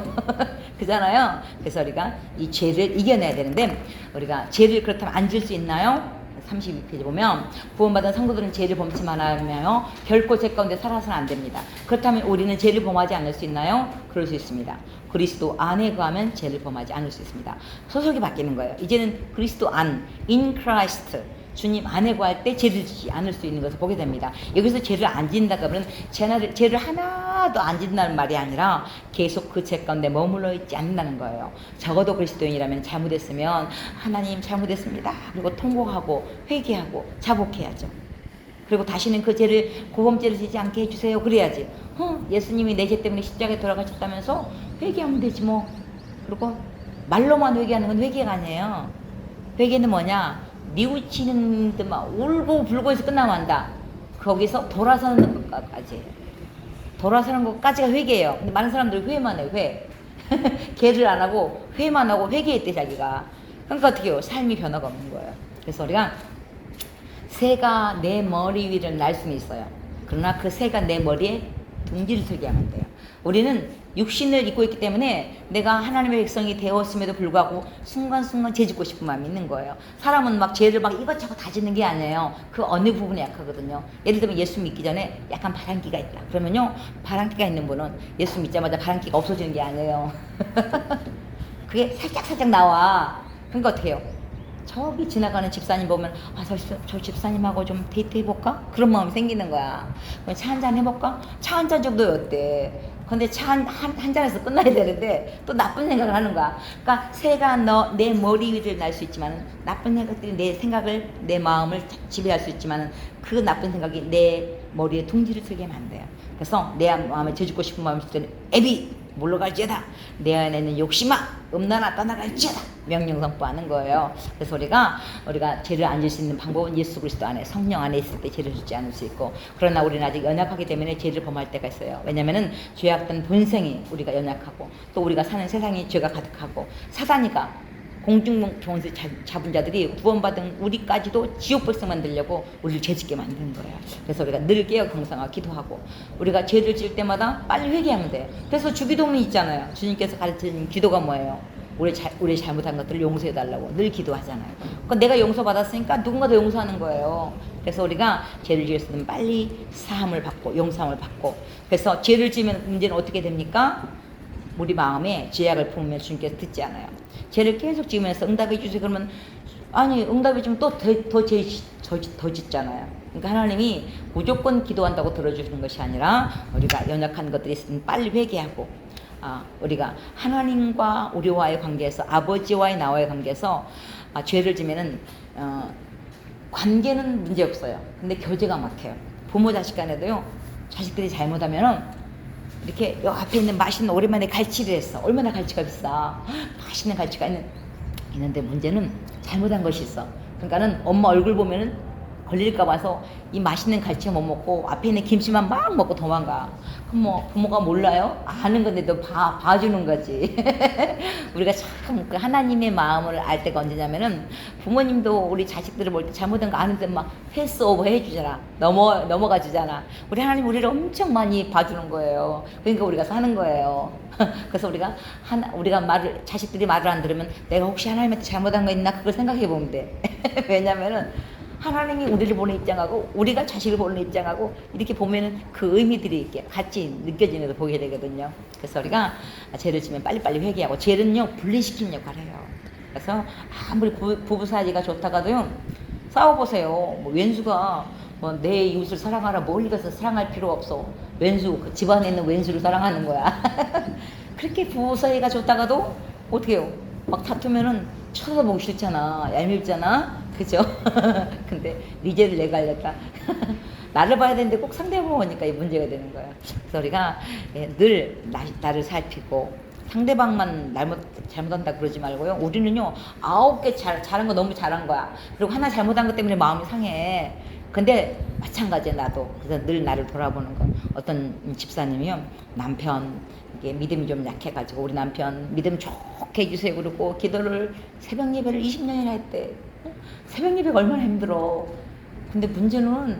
그잖아요. 그래서 우리가 이 죄를 이겨내야 되는데, 우리가 죄를 그렇다면 안 질 수 있나요? 32페이지 보면, 구원받은 성도들은 죄를 범치 말아야며 결코 죄 가운데 살아서는 안 됩니다. 그렇다면 우리는 죄를 범하지 않을 수 있나요? 그럴 수 있습니다. 그리스도 안에 거하면 죄를 범하지 않을 수 있습니다. 소속이 바뀌는 거예요. 이제는 그리스도 안, in Christ, 주님 안에 거할 때 죄를 지지 않을 수 있는 것을 보게 됩니다. 여기서 죄를 안 짓는다 그러면 죄를 하나도 안 짓는다는 말이 아니라 계속 그 죄 가운데 머물러 있지 않는다는 거예요. 적어도 그리스도인이라면 잘못했으면 하나님 잘못했습니다. 그리고 통곡하고 회개하고 자복해야죠. 그리고 다시는 그 죄를, 고범죄를 지지 않게 해주세요. 그래야지. 예수님이 내 죄 때문에 십자가에 돌아가셨다면서 회개하면 되지 뭐. 그리고 말로만 회개하는 건 회개가 아니에요. 회개는 뭐냐? 뉘우치는 듯만 울고 불고 해서 끝나면 한다. 거기서 돌아서는 것까지. 돌아서는 것까지가 회개예요. 근데 많은 사람들이 회만 해요. 회. 개를 안 하고 회만 하고 회개했대 자기가. 그러니까 어떻게 해요? 삶이 변화가 없는 거예요. 그래서 우리가 새가 내 머리 위를 날 수는 있어요. 그러나 그 새가 내 머리에 둥지를 틀게 하면 돼요. 우리는 육신을 입고 있기 때문에 내가 하나님의 백성이 되었음에도 불구하고 순간순간 죄 짓고 싶은 마음이 있는 거예요. 사람은 막 죄를 막 이것저것 다 짓는 게 아니에요. 그 어느 부분에 약하거든요. 예를 들면 예수 믿기 전에 약간 바람기가 있다. 그러면요, 바람기가 있는 분은 예수 믿자마자 바람기가 없어지는 게 아니에요. 그게 살짝살짝 나와. 그러니까 어떻게 해요? 저기 지나가는 집사님 보면 저 집사님하고 좀 데이트 해볼까? 그런 마음이 생기는 거야. 차 한잔 해볼까? 차 한 잔 정도 어때? 근데 차 한 잔에서 끝나야 되는데 또 나쁜 생각을 하는 거야. 그러니까 새가 내 머리 위를 날 수 있지만, 나쁜 생각들이 내 생각을, 내 마음을 지배할 수 있지만, 그 나쁜 생각이 내 머리에 둥지를 틀게 하면 안 돼요. 그래서 내 마음에 죄짓고 싶은 마음이 있을 때는 애비 물러갈지어다, 내 안에 있는 욕심아 음란아 떠나갈지어다, 명령 선포하는 거예요. 그래서 우리가 죄를 안 질 수 있는 방법은 예수 그리스도 안에, 성령 안에 있을 때 죄를 짓지 않을 수 있고, 그러나 우리는 아직 연약하기 때문에 죄를 범할 때가 있어요. 왜냐면은 죄악된 본성이 우리가 연약하고, 또 우리가 사는 세상이 죄가 가득하고, 사단이가 공중종에서 잡은 자들이 구원받은 우리까지도 지옥 벌써 만들려고 우리를 죄짓게 만드는 거예요. 그래서 우리가 늘 깨어 경상하고 기도하고, 우리가 죄를 지을 때마다 빨리 회개하면 돼요. 그래서 주기도문이 있잖아요. 주님께서 가르치는 기도가 뭐예요? 우리 잘못한 것들을 용서해달라고 늘 기도하잖아요. 그러니까 내가 용서받았으니까 누군가 더 용서하는 거예요. 그래서 우리가 죄를 지을 때는 빨리 사함을 받고 용서함을 받고, 그래서 죄를 지으면 문제는 어떻게 됩니까? 우리 마음에 죄악을 품으면 주님께서 듣지 않아요. 죄를 계속 지으면서 응답해 주세요 그러면, 아니 응답해 주면 또 더 짓잖아요. 그러니까 하나님이 무조건 기도한다고 들어주시는 것이 아니라, 우리가 연약한 것들이 있으면 빨리 회개하고, 우리가 하나님과 우리와의 관계에서, 아버지와의 나와의 관계에서 죄를 지면은 관계는 문제 없어요. 근데 교제가 막혀요. 부모 자식 간에도요. 자식들이 잘못하면은 이렇게 요 앞에 있는 맛있는 오랜만에 갈치를 했어. 얼마나 갈치가 비싸. 맛있는 갈치가 있는데 문제는 잘못한 것이 있어. 그러니까는 엄마 얼굴 보면은 걸릴까 봐서 이 맛있는 갈치 못 먹고 앞에 있는 김치만 막 먹고 도망가. 그럼 뭐 부모가 몰라요? 아는 건데도 봐주는 거지. 우리가 참 그 하나님의 마음을 알 때가 언제냐면은 부모님도 우리 자식들을 볼 때 잘못한 거 아는데 막 패스 오버 해주잖아. 넘어가 주잖아. 우리 하나님 우리를 엄청 많이 봐주는 거예요. 그러니까 우리가 사는 거예요. 그래서 우리가 자식들이 말을 안 들으면 내가 혹시 하나님한테 잘못한 거 있나 그걸 생각해 보면 돼. 왜냐면은 하나님이 우리를 보는 입장하고 우리가 자식을 보는 입장하고 이렇게 보면은 그 의미들이 이렇게 같이 느껴지는 걸 보게 되거든요. 그래서 우리가 죄를 지면 빨리빨리 회개하고 죄는요 분리시키는 역할을 해요. 그래서 아무리 부부 사이가 좋다가도요 싸워보세요. 뭐 왼수가 뭐 내 이웃을 사랑하라 멀리 가서 사랑할 필요 없어. 왼수 그 집안에 있는 왼수를 사랑하는 거야. 그렇게 부부 사이가 좋다가도 어떻게 해요? 막 다투면은 쳐다보기 싫잖아. 얄밉잖아. 그죠? 근데 네 죄를 내가 알렸다. 나를 봐야 되는데 꼭 상대방을 보니까 이 문제가 되는 거야. 그래서 우리가 늘 나를 살피고 상대방만 잘못한다 그러지 말고요. 우리는요 9개 잘한 거 너무 잘한 거야. 그리고 하나 잘못한 것 때문에 마음이 상해. 근데 마찬가지야 나도. 그래서 늘 나를 돌아보는 거. 어떤 집사님이요 남편 이게 믿음이 좀 약해가지고 우리 남편 믿음 좋게 해주세요 그러고 기도를 새벽 예배를 20년이나 했대. 새벽 예배가 얼마나 힘들어. 근데 문제는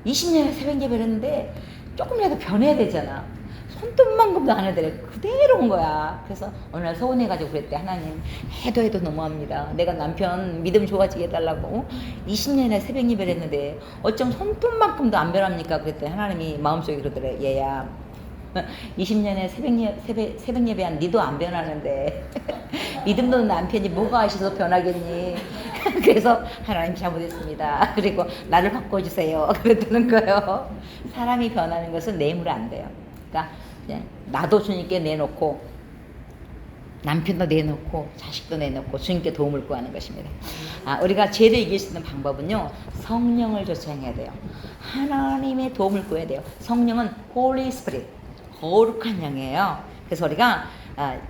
20년에 새벽 예배를 했는데 조금이라도 변해야 되잖아. 손톱만큼도 안 해더래. 그대로 온 거야. 그래서 어느 날 서운해가지고 그랬대. 하나님 해도 너무합니다. 내가 남편 믿음 좋아지게 해달라고 20년이나 새벽 예배를 했는데 어쩜 손톱만큼도 안 변합니까? 그랬더니 하나님이 마음속에 그러더래. 얘야 20년에 새벽 예배한 니도 안 변하는데 믿음도 없는 남편이 뭐가 하셔서 변하겠니? 그래서 하나님 잘못했습니다. 그리고 나를 바꿔주세요. 그랬다는 거예요. 사람이 변하는 것은 내물 안 돼요. 그러니까 그냥 나도 주님께 내놓고 남편도 내놓고 자식도 내놓고 주님께 도움을 구하는 것입니다. 우리가 죄를 이길 수 있는 방법은요 성령을 조차해야 돼요. 하나님의 도움을 구해야 돼요. 성령은 Holy Spirit, 거룩한 영이에요. 그래서 우리가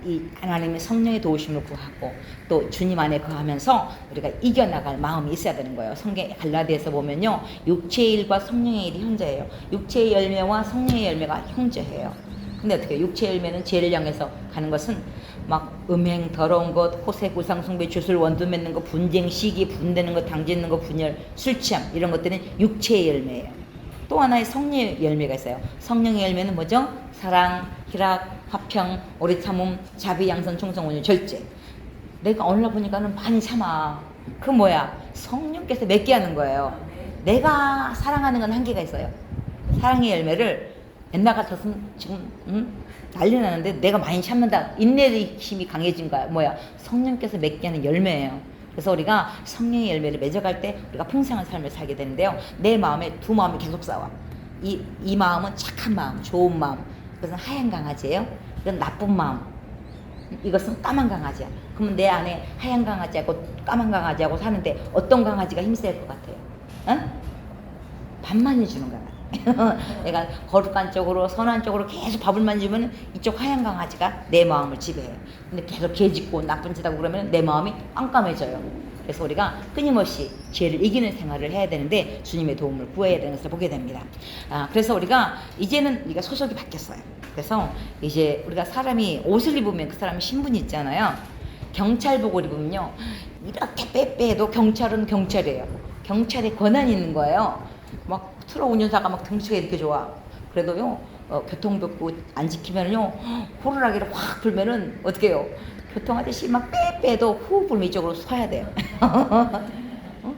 이 하나님의 성령의 도우심을 구하고 또 주님 안에 거하면서 우리가 이겨나갈 마음이 있어야 되는 거예요. 성경 갈라디아서 보면요 육체의 일과 성령의 일이 형제예요. 육체의 열매와 성령의 열매가 형제예요. 근데 어떻게 육체의 열매는 죄를 향해서 가는 것은 막 음행, 더러운 것, 호색, 우상숭배, 주술, 원수 맺는 것, 분쟁, 시기, 분되는 것, 당짓는 것, 분열, 술 취함 이런 것들은 육체의 열매예요. 또 하나의 성령의 열매가 있어요. 성령의 열매는 뭐죠? 사랑, 희락, 화평, 오래 참음, 자비, 양선, 충성, 온유, 절제. 내가 어느 날 보니까는 많이 참아. 그 뭐야? 성령께서 맺게 하는 거예요. 내가 사랑하는 건 한계가 있어요. 사랑의 열매를 옛날 같았으면 지금 난리 나는데 내가 많이 참는다. 인내의 힘이 강해진 거야. 뭐야? 성령께서 맺게 하는 열매예요. 그래서 우리가 성령의 열매를 맺어갈 때 우리가 풍성한 삶을 살게 되는데요. 내 마음에 두 마음이 계속 싸워. 이 마음은 착한 마음, 좋은 마음. 이것은 하얀 강아지예요. 이건 나쁜 마음. 이것은 까만 강아지야. 그러면 내 안에 하얀 강아지하고 까만 강아지하고 사는데 어떤 강아지가 힘셀 것 같아요? 응? 밥만 해주는 거야. 내가 거룩한 쪽으로 선한 쪽으로 계속 밥을 만지면 이쪽 하얀 강아지가 내 마음을 지배해요. 근데 계속 개짓고 나쁜 짓 하고 그러면 내 마음이 깜깜해져요. 그래서 우리가 끊임없이 죄를 이기는 생활을 해야 되는데 주님의 도움을 구해야 되는 것을 보게 됩니다. 그래서 우리가 이제는 우리가 소속이 바뀌었어요. 그래서 이제 우리가 사람이 옷을 입으면 그 사람이 신분이 있잖아요. 경찰복을 입으면요 이렇게 빼빼도 경찰은 경찰이에요. 경찰에 권한이 있는 거예요. 막 트럭 운전사가 막 등치가 이렇게 좋아. 그래도요 교통법규 안 지키면요 호루라기를 확 불면은 어떻게 해요? 교통 아저씨 막 빼빼도 후 불면 이쪽으로 서야 돼요.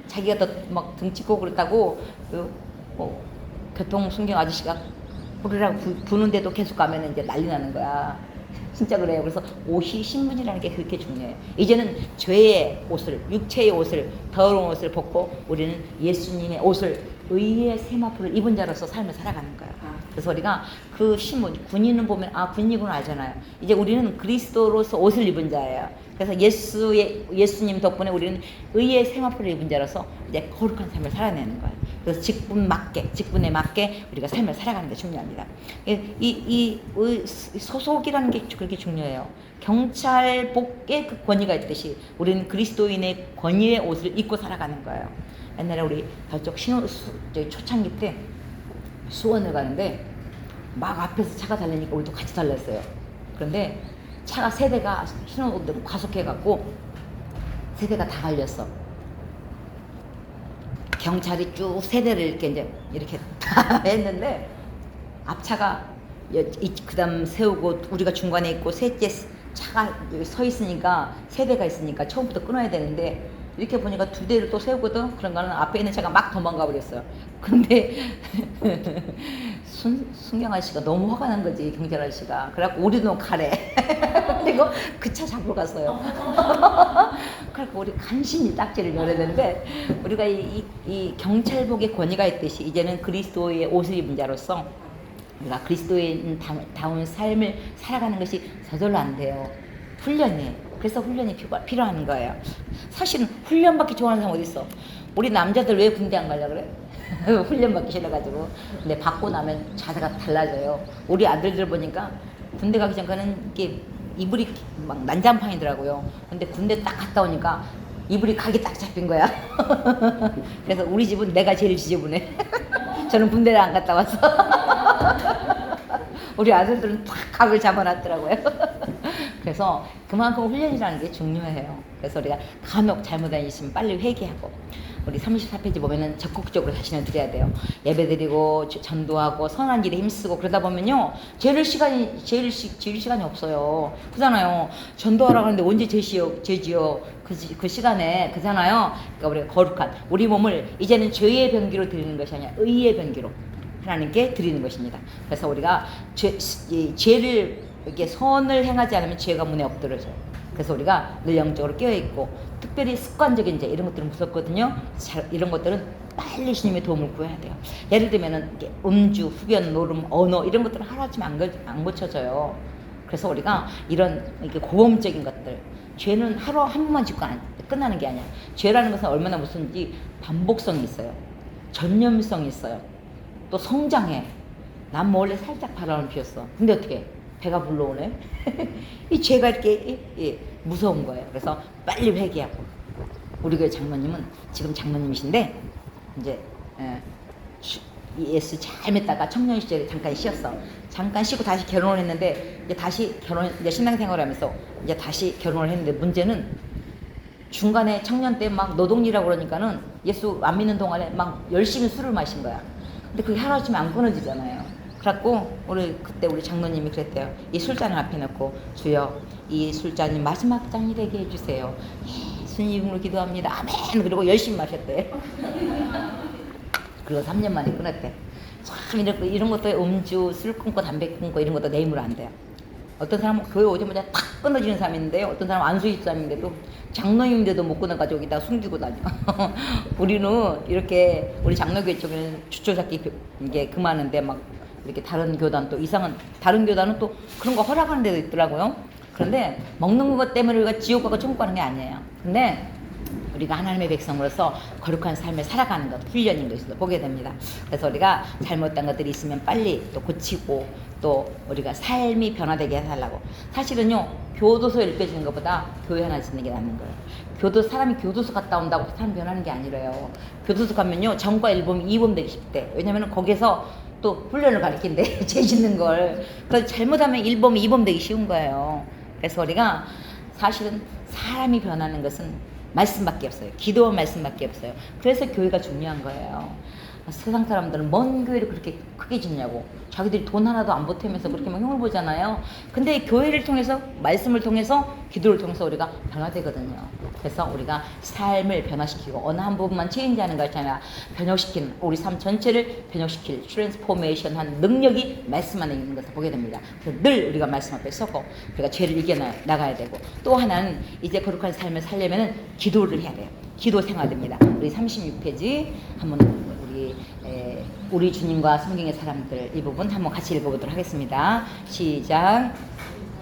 자기가 더 막 등치고 그렇다고 교통 순경 아저씨가 호루라기 부는데도 계속 가면은 이제 난리 나는 거야. 진짜 그래요. 그래서 옷이 신분이라는 게 그렇게 중요해요. 이제는 죄의 옷을, 육체의 옷을, 더러운 옷을 벗고 우리는 예수님의 옷을 의의 세마포를 입은 자로서 삶을 살아가는 거예요. 그래서 우리가 그 신분, 군인은 보면 아 군인이구나 알잖아요. 이제 우리는 그리스도로서 옷을 입은 자예요. 그래서 예수님 덕분에 우리는 의의 생활표를 입은 자로서 이제 거룩한 삶을 살아내는 거예요. 그래서 직분에 맞게 우리가 삶을 살아가는 게 중요합니다. 이 소속이라는 게 그렇게 중요해요. 경찰복에 그 권위가 있듯이 우리는 그리스도인의 권위의 옷을 입고 살아가는 거예요. 옛날에 우리 저쪽 초창기 때 수원을 가는데 막 앞에서 차가 달리니까 우리도 같이 달렸어요. 그런데 차가 세 대가 신호등 과속해갖고 세 대가 다 갈렸어. 경찰이 쭉 세 대를 이렇게 다 했는데 앞차가 그다음 세우고 우리가 중간에 있고 셋째 차가 여기 서 있으니까 세 대가 있으니까 처음부터 끊어야 되는데 이렇게 보니까 두 대를 또 세우거든. 그런 거는 앞에 있는 차가 막 도망가 버렸어요. 근데 순경 아저씨가 너무 화가 난 거지, 경찰 아저씨가. 그래갖고 우리도 가래. 그리고 그 차 잡으러 갔어요. 그래갖고 우리 간신히 딱지를 열어야 되는데 우리가 이 경찰복의 권위가 있듯이 이제는 그리스도의 옷을 입은 자로서 우리가 그리스도인다운 삶을 살아가는 것이 저절로 안 돼요. 훈련이에요. 그래서 훈련이 필요한 거예요. 사실은 훈련받기 좋아하는 사람 어디 있어? 우리 남자들 왜 군대 안 가려고 그래? 훈련받기 싫어가지고. 근데 받고 나면 자세가 달라져요. 우리 아들들 보니까 군대 가기 전까지는 이게 이불이 막 난장판이더라고요. 근데 군대 딱 갔다 오니까 이불이 각이 딱 잡힌 거야. 그래서 우리 집은 내가 제일 지저분해. 저는 군대를 안 갔다 와서. 우리 아들들은 탁 각을 잡아놨더라고요. 그래서 그만큼 훈련이라는 게 중요해요. 그래서 우리가 간혹 잘못한 일 있으면 빨리 회개하고 우리 34페이지 보면은 적극적으로 자신을 드려야 돼요. 예배 드리고 전도하고 선한 일에 힘쓰고 그러다 보면요 제일 시간이 없어요. 그잖아요. 전도하라고 하는데 언제 제지요. 그 시간에 그잖아요. 그러니까 우리가 거룩한 우리 몸을 이제는 죄의 병기로 드리는 것이 아니라 의의 병기로 하나님께 드리는 것입니다. 그래서 우리가 죄를 이렇게 선을 행하지 않으면 죄가 문에 엎드러져요. 그래서 우리가 늘 영적으로 깨어있고 특별히 습관적인 죄 이런 것들은 무섭거든요. 이런 것들은 빨리 주님의 도움을 구해야 돼요. 예를 들면은 음주, 흡연, 노름, 언어 이런 것들은 하루아침에 안 고쳐져요. 그래서 우리가 이런 이렇게 고범적인 것들 죄는 하루 한 번만 짓고 끝나는 게 아니야. 죄라는 것은 얼마나 무슨지 반복성이 있어요. 전념성이 있어요. 또 성장해. 난 뭐 원래 살짝 바람을 피웠어. 근데 어떻게 배가 불러오네. 이 죄가 이렇게 무서운 거예요. 그래서 빨리 회개하고 우리 교회 장로님은 지금 장로님이신데 이제 예수 잘 믿다가 청년 시절에 잠깐 쉬었어. 잠깐 쉬고 다시 결혼을 했는데 이제 다시 이제 신앙 생활을 하면서 이제 다시 결혼을 했는데 문제는 중간에 청년 때 막 노동이라고 그러니까는 예수 안 믿는 동안에 막 열심히 술을 마신 거야. 근데 그게 하루아침에 안 끊어지잖아요. 그래갖고 그때 우리 장로님이 그랬대요. 이 술잔을 앞에 놓고 주여 이 술잔이 마지막 잔이 되게 해주세요. 예수님 이름으로 기도합니다. 아멘. 그리고 열심히 마셨대. 그리고 3년 만에 끊었대. 참 이런 것도 음주, 술 끊고 담배 끊고 이런 것도 내 힘으로 안 돼요. 어떤 사람은 교회 오자마자 탁 끊어지는 사람인데 어떤 사람은 안수입 사람인데도 장로님인데도 못 끊어가지고 여기다 숨기고 다녀. 우리는 이렇게 우리 장로교회 쪽에는 주초잡기 이게 금하는데 막 이렇게 다른 교단 또 이상한 다른 교단은 또 그런 거 허락하는 데도 있더라고요. 그런데 먹는 것 때문에 우리가 지옥 가고 천국 가는 게 아니에요. 근데 우리가 하나님의 백성으로서 거룩한 삶을 살아가는 것, 훈련인 것을 보게 됩니다. 그래서 우리가 잘못된 것들이 있으면 빨리 또 고치고 또 우리가 삶이 변화되게 해달라고. 사실은요, 교도소 읽혀지는 것보다 교회 하나 짓는 게 낫는 거예요. 사람이 교도소 갔다 온다고 사람 변하는 게 아니래요. 교도소 가면요, 전과 1범, 2범 되기 쉽대. 왜냐면 거기서 또 훈련을 가르친대. 죄 짓는 걸. 그래서 잘못하면 1범, 2범 되기 쉬운 거예요. 그래서 우리가 사실은 사람이 변하는 것은 말씀밖에 없어요. 기도와 말씀밖에 없어요. 그래서 교회가 중요한 거예요. 세상 사람들은 뭔 교회를 그렇게 크게 짓냐고. 자기들이 돈 하나도 안 보태면서 그렇게 막 흉을 보잖아요. 근데 교회를 통해서, 말씀을 통해서, 기도를 통해서 우리가 변화되거든요. 그래서 우리가 삶을 변화시키고 어느 한 부분만 체인지하는 것이 아니라 변혁시키는, 우리 삶 전체를 변혁시킬 트랜스포메이션한 능력이 말씀 안에 있는 것을 보게 됩니다. 그래서 늘 우리가 말씀 앞에 서고 우리가 죄를 이겨나가야 되고, 또 하나는 이제 거룩한 삶을 살려면 기도를 해야 돼요. 기도 생활입니다. 우리 36페이지 한번 우리 우리 주님과 성경의 사람들, 이 부분 한번 같이 읽어보도록 하겠습니다. 시작.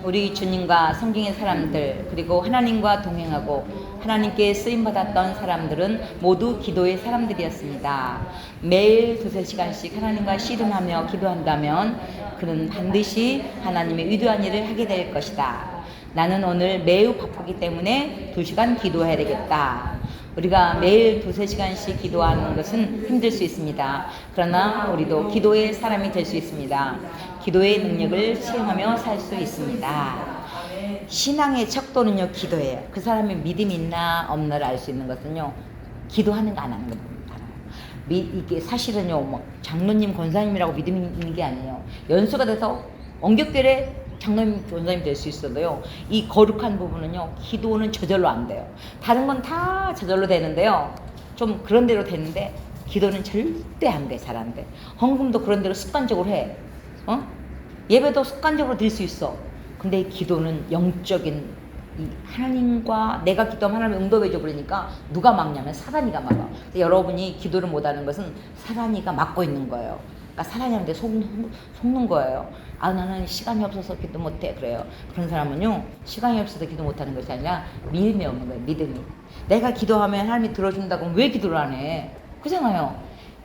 우리 주님과 성경의 사람들, 그리고 하나님과 동행하고 하나님께 쓰임받았던 사람들은 모두 기도의 사람들이었습니다. 매일 2-3시간씩 하나님과 씨름하며 기도한다면 그는 반드시 하나님의 위대한 일을 하게 될 것이다. 나는 오늘 매우 바쁘기 때문에 2시간 기도해야 되겠다. 우리가 매일 2-3시간씩 기도하는 것은 힘들 수 있습니다. 그러나 우리도 기도의 사람이 될 수 있습니다. 기도의 능력을 체험하며 살 수 있습니다. 신앙의 척도는요, 기도예요. 그 사람이 믿음이 있나 없나를 알 수 있는 것은요, 기도하는가 안 하는 겁니다. 이게 사실은요, 뭐 장로님, 권사님이라고 믿음이 있는 게 아니에요. 연수가 돼서 엉격결에 장로님, 권사님 될 수 있어도요, 이 거룩한 부분은요, 기도는 저절로 안 돼요. 다른 건 다 저절로 되는데요, 좀 그런 대로 되는데 기도는 절대 안 돼. 잘 안 돼. 헌금도 그런 대로 습관적으로 해. 예배도 습관적으로 드릴 수 있어. 근데 기도는 영적인 이 하나님과 내가 기도하면 하나님이 응답해 줘 버리니까 누가 막냐면 사단이가 막아. 여러분이 기도를 못하는 것은 사단이가 막고 있는 거예요. 그러니까 사단이한테 속는 거예요. 아, 나는 시간이 없어서 기도 못해. 그래요. 그런 사람은요, 시간이 없어서 기도 못하는 것이 아니라 믿음이 없는 거예요. 믿음이. 내가 기도하면 하나님이 들어준다고 하면 왜 기도를 안 해? 그잖아요.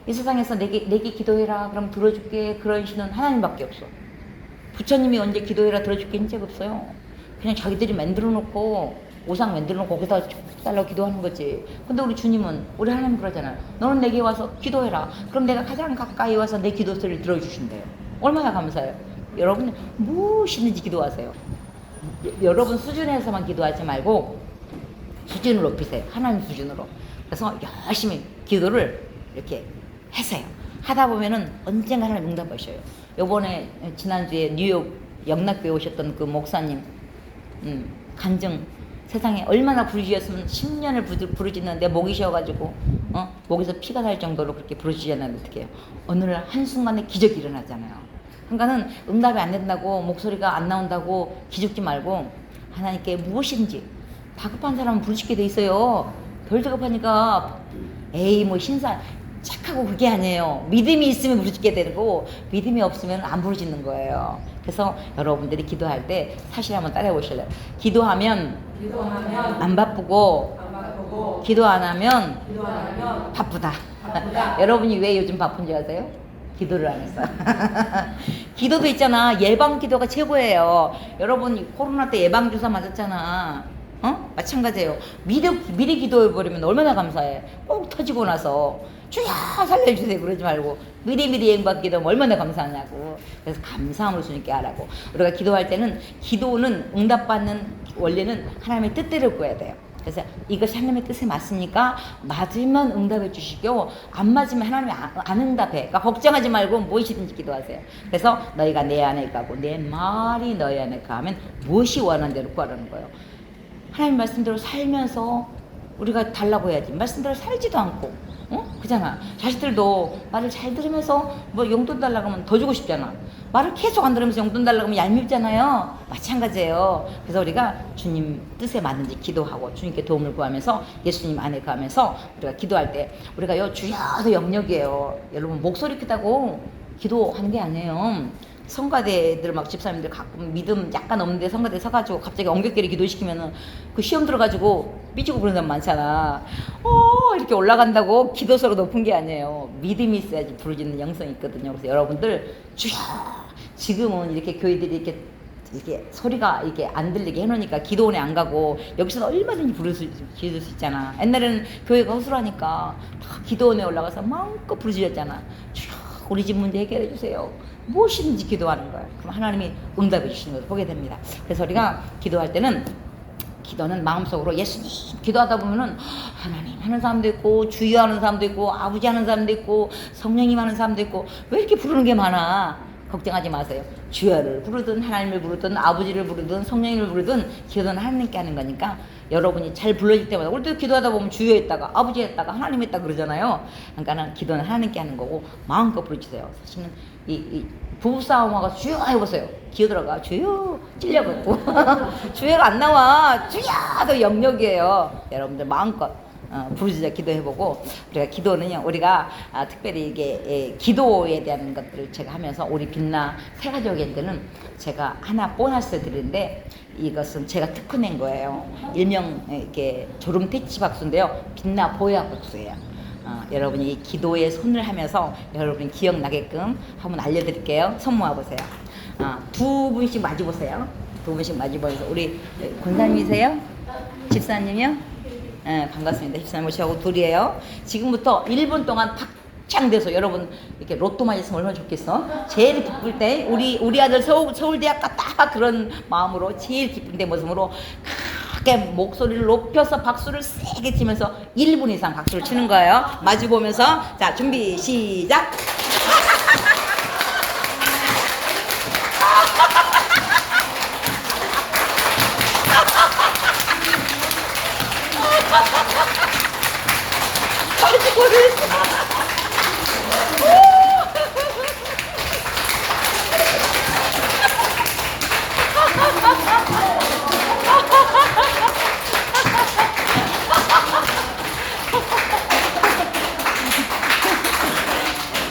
이 세상에서 내게 기도해라 그럼 들어줄게, 그런 신은 하나님밖에 없어. 부처님이 언제 기도해라 들어줄게 한 적 없어요. 그냥 자기들이 만들어 놓고 오상 만들어 놓고 거기다 달라고 기도하는 거지. 근데 우리 주님은, 우리 하나님 그러잖아요. 너는 내게 와서 기도해라. 그럼 내가 가장 가까이 와서 내 기도 소리를 들어주신대요. 얼마나 감사해요. 여러분 무엇이든지 기도하세요. 여러분 수준에서만 기도하지 말고 수준을 높이세요. 하나님 수준으로. 그래서 열심히 기도를 이렇게 하세요. 하다 보면은 언젠가 하나님 응답하셔요. 요번에 지난주에 뉴욕 영락교회 오셨던 그 목사님, 간증, 세상에 얼마나 부르짖었으면 10년을 부르짖는데 목이 쉬어가지고 목에서 피가 날 정도로 그렇게 부르짖었는데 어떻게 해요? 어느 날 한순간에 기적이 일어나잖아요. 그러니까는 응답이 안 된다고, 목소리가 안 나온다고 기죽지 말고 하나님께 무엇이든지, 다급한 사람은 부르짖게 돼 있어요. 덜 다급하니까 에이 뭐 신사 착하고 그게 아니에요. 믿음이 있으면 부르짖게 되고 믿음이 없으면 안 부르짖는 거예요. 그래서 여러분들이 기도할 때 사실 한번 따라해 보실래요? 기도하면 안 바쁘고 기도 안 하면 바쁘다. 여러분이 왜 요즘 바쁜지 아세요? 기도를 안 했어요. 기도도 있잖아. 예방 기도가 최고예요. 여러분 코로나 때 예방 주사 맞았잖아. 마찬가지예요. 미리 기도해버리면 얼마나 감사해. 꼭 터지고 나서 주여 살려주세요 그러지 말고 미리 예행받 기도하면 얼마나 감사하냐고. 그래서 감사함을 주님께 하라고. 우리가 기도할 때는, 기도는 응답받는 원리는 하나님의 뜻대로 구해야 돼요. 그래서 이것이 하나님의 뜻에 맞습니까? 맞으면 응답해 주시고 안 맞으면 하나님이 안 응답해. 그러니까 걱정하지 말고 무엇이든지 기도하세요. 그래서 너희가 내 안에 가고 내 말이 너희 안에 가면 무엇이 원하는 대로 구하라는 거예요. 하나님 말씀대로 살면서 우리가 달라고 해야지. 말씀대로 살지도 않고, 그잖아. 자식들도 말을 잘 들으면서 뭐 용돈 달라고 하면 더 주고 싶잖아. 말을 계속 안 들으면서 용돈 달라고 하면 얄밉잖아요. 마찬가지예요. 그래서 우리가 주님 뜻에 맞는지 기도하고 주님께 도움을 구하면서 예수님 안에 가면서 우리가 기도할 때 우리가 주여도 영역이에요. 여러분 목소리 크다고 기도하는 게 아니에요. 성가대들 막 집사님들 가끔 믿음 약간 없는데 성가대 서가지고 갑자기 엉겹결에 기도시키면은 그 시험 들어가지고 삐지고 그런 사람 많잖아. 이렇게 올라간다고 기도소가 높은 게 아니에요. 믿음이 있어야지 부르짖는 영성이 있거든요. 그래서 여러분들 주여, 지금은 이렇게 교회들이 이렇게 소리가 이렇게 안 들리게 해놓으니까 기도원에 안 가고 여기서는 얼마든지 부를 수 있잖아. 옛날에는 교회가 허술하니까 다 기도원에 올라가서 마음껏 부르짖었잖아. 주여, 우리 집 문제 해결해 주세요. 무엇이든지 기도하는 거예요. 그럼 하나님이 응답해 주시는 것을 보게 됩니다. 그래서 우리가 기도할 때는, 기도는 마음속으로 예수님 기도하다 보면은 하나님 하는 사람도 있고 주여 하는 사람도 있고 아버지 하는 사람도 있고 성령님 하는 사람도 있고 왜 이렇게 부르는 게 많아? 걱정하지 마세요. 주여를 부르든 하나님을 부르든 아버지를 부르든 성령님을 부르든 기도는 하나님께 하는 거니까 여러분이 잘 불러질 때마다, 우리도 기도하다 보면 주여 했다가 아버지 했다가 하나님 했다 그러잖아요. 그러니까 기도는 하나님께 하는 거고 마음껏 부르짖어요. 사실은 이 부부싸움하고 주여 해보세요. 기어들어가 주여 찔려갖고 주여가 안 나와. 주여도 영역이에요. 여러분들 마음껏 부르짖어 기도해보고, 우리가 기도는요, 우리가 특별히 이게 기도에 대한 것들을 제가 하면서 우리 빛나 새가족에게는 제가 하나 보너스 드리는데, 이것은 제가 특허낸 거예요. 일명 이렇게 졸음 퇴치 박수인데요, 빛나 보약 박수예요. 여러분이 이 기도에 손을 하면서 여러분 기억나게끔 한번 알려드릴게요. 손 모아보세요. 두 분씩 마주보세요. 두 분씩 마주보면서, 우리 권사님이세요? 집사님이요? 네, 반갑습니다. 집사님 모시고 둘이에요. 지금부터 1분 동안 탁창돼서 여러분 이렇게 로또 맞았으면 얼마나 좋겠어? 제일 기쁠 때 우리 아들 서울대학 갔다, 그런 마음으로 제일 기쁜 때 모습으로 크게 목소리를 높여서 박수를 세게 치면서 1분 이상 박수를 치는 거예요. 마주 보면서, 자, 준비 시작.